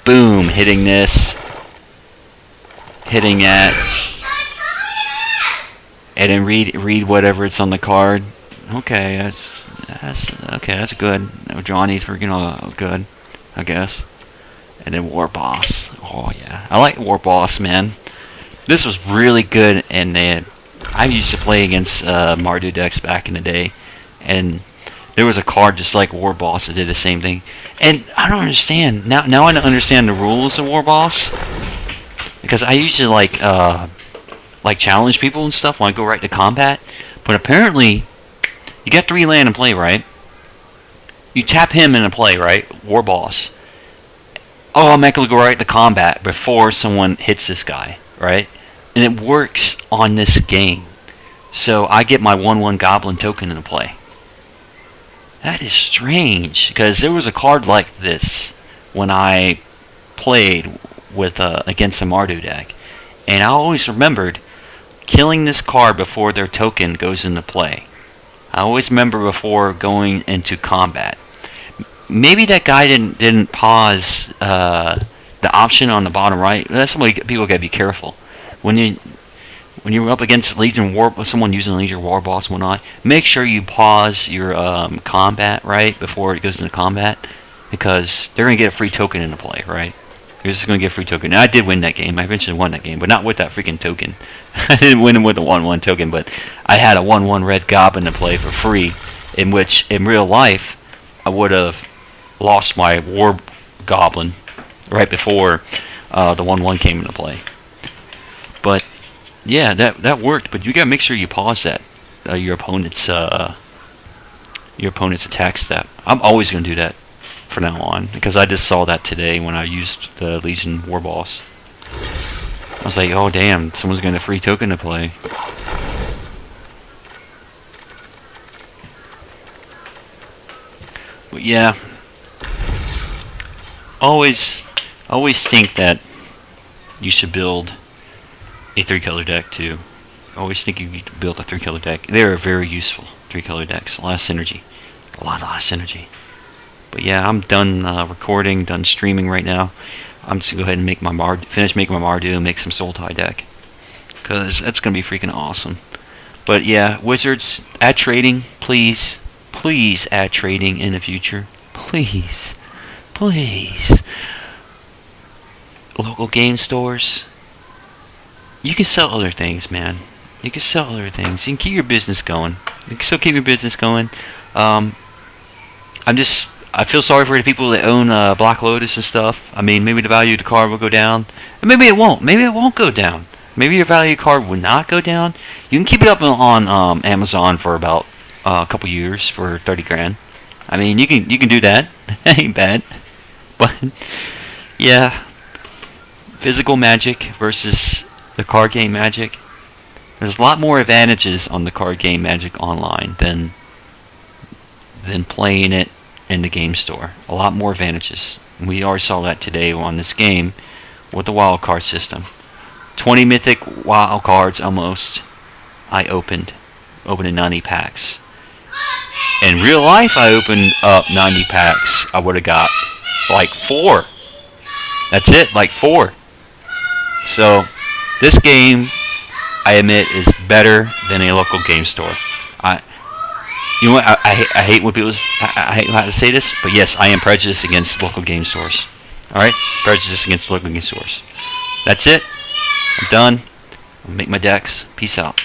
boom, hitting this, hitting that, and then read whatever it's on the card. Okay, that's good. Johnny's freaking all good, I guess. And then War Boss. Oh yeah, I like War Boss, man. This was really good, and I used to play against Mardu decks back in the day, and there was a card just like War Boss that did the same thing. And I don't understand. Now I don't understand the rules of War Boss, because I used to like challenge people and stuff when I go right to combat. But apparently, you got 3 land in play, right? You tap him in a play, right? War Boss. Oh, I'm actually go right to combat before someone hits this guy, right? And it works on this game. So I get my 1/1 Goblin token in play. That is strange, because there was a card like this when I played with against a Mardu deck, and I always remembered killing this card before their token goes into play. I always remember before going into combat. Maybe that guy didn't pause the option on the bottom right. That's why people gotta be careful when you're up against Legion War, someone using Legion War Boss and whatnot. Make sure you pause your combat right before it goes into combat, because they're gonna get a free token into play, right? You're just going to get a free token. Now, I did win that game. I eventually won that game, but not with that freaking token. I didn't win with the 1-1 token, but I had a 1-1 red goblin to play for free, in which, in real life, I would have lost my war goblin right before the 1-1 came into play. But yeah, that worked. But you gotta make sure you pause that your opponent's attack step. I'm always gonna do that from now on, because I just saw that today when I used the Legion War Boss. I was like, oh damn, someone's getting a free token to play. But yeah, always think that you should build a 3-color deck too. Always think you need to build a 3-color deck. They are very useful 3-color decks. A lot of synergy. A lot of synergy. But yeah, I'm done recording, done streaming right now. I'm just gonna go ahead and make my finish making my Mardu and make some Sultai deck, cause that's gonna be freaking awesome. But yeah, Wizards, add trading, please, please add trading in the future, please, please. Local game stores. You can sell other things, man. You can sell other things. You can keep your business going. You can still keep your business going. I feel sorry for the people that own Black Lotus and stuff. I mean, maybe the value of the card will go down. And maybe it won't. Maybe it won't go down. Maybe your value of the card will not go down. You can keep it up on Amazon for about a couple years for 30 grand. I mean, you can do that. Ain't bad. But yeah, physical Magic versus the card game Magic. There's a lot more advantages on the card game Magic online than playing it in the game store. A lot more advantages. We already saw that today on this game with the wild card system. 20 mythic wild cards almost. I opened 90 packs. In real life, I opened up 90 packs. I would have got like 4. That's it, like 4. So this game, I admit, is better than a local game store. You know what? I hate when people. I hate how to say this, but yes, I am prejudiced against local game stores. All right, prejudiced against local game stores. That's it. I'm done. I'll make my decks. Peace out.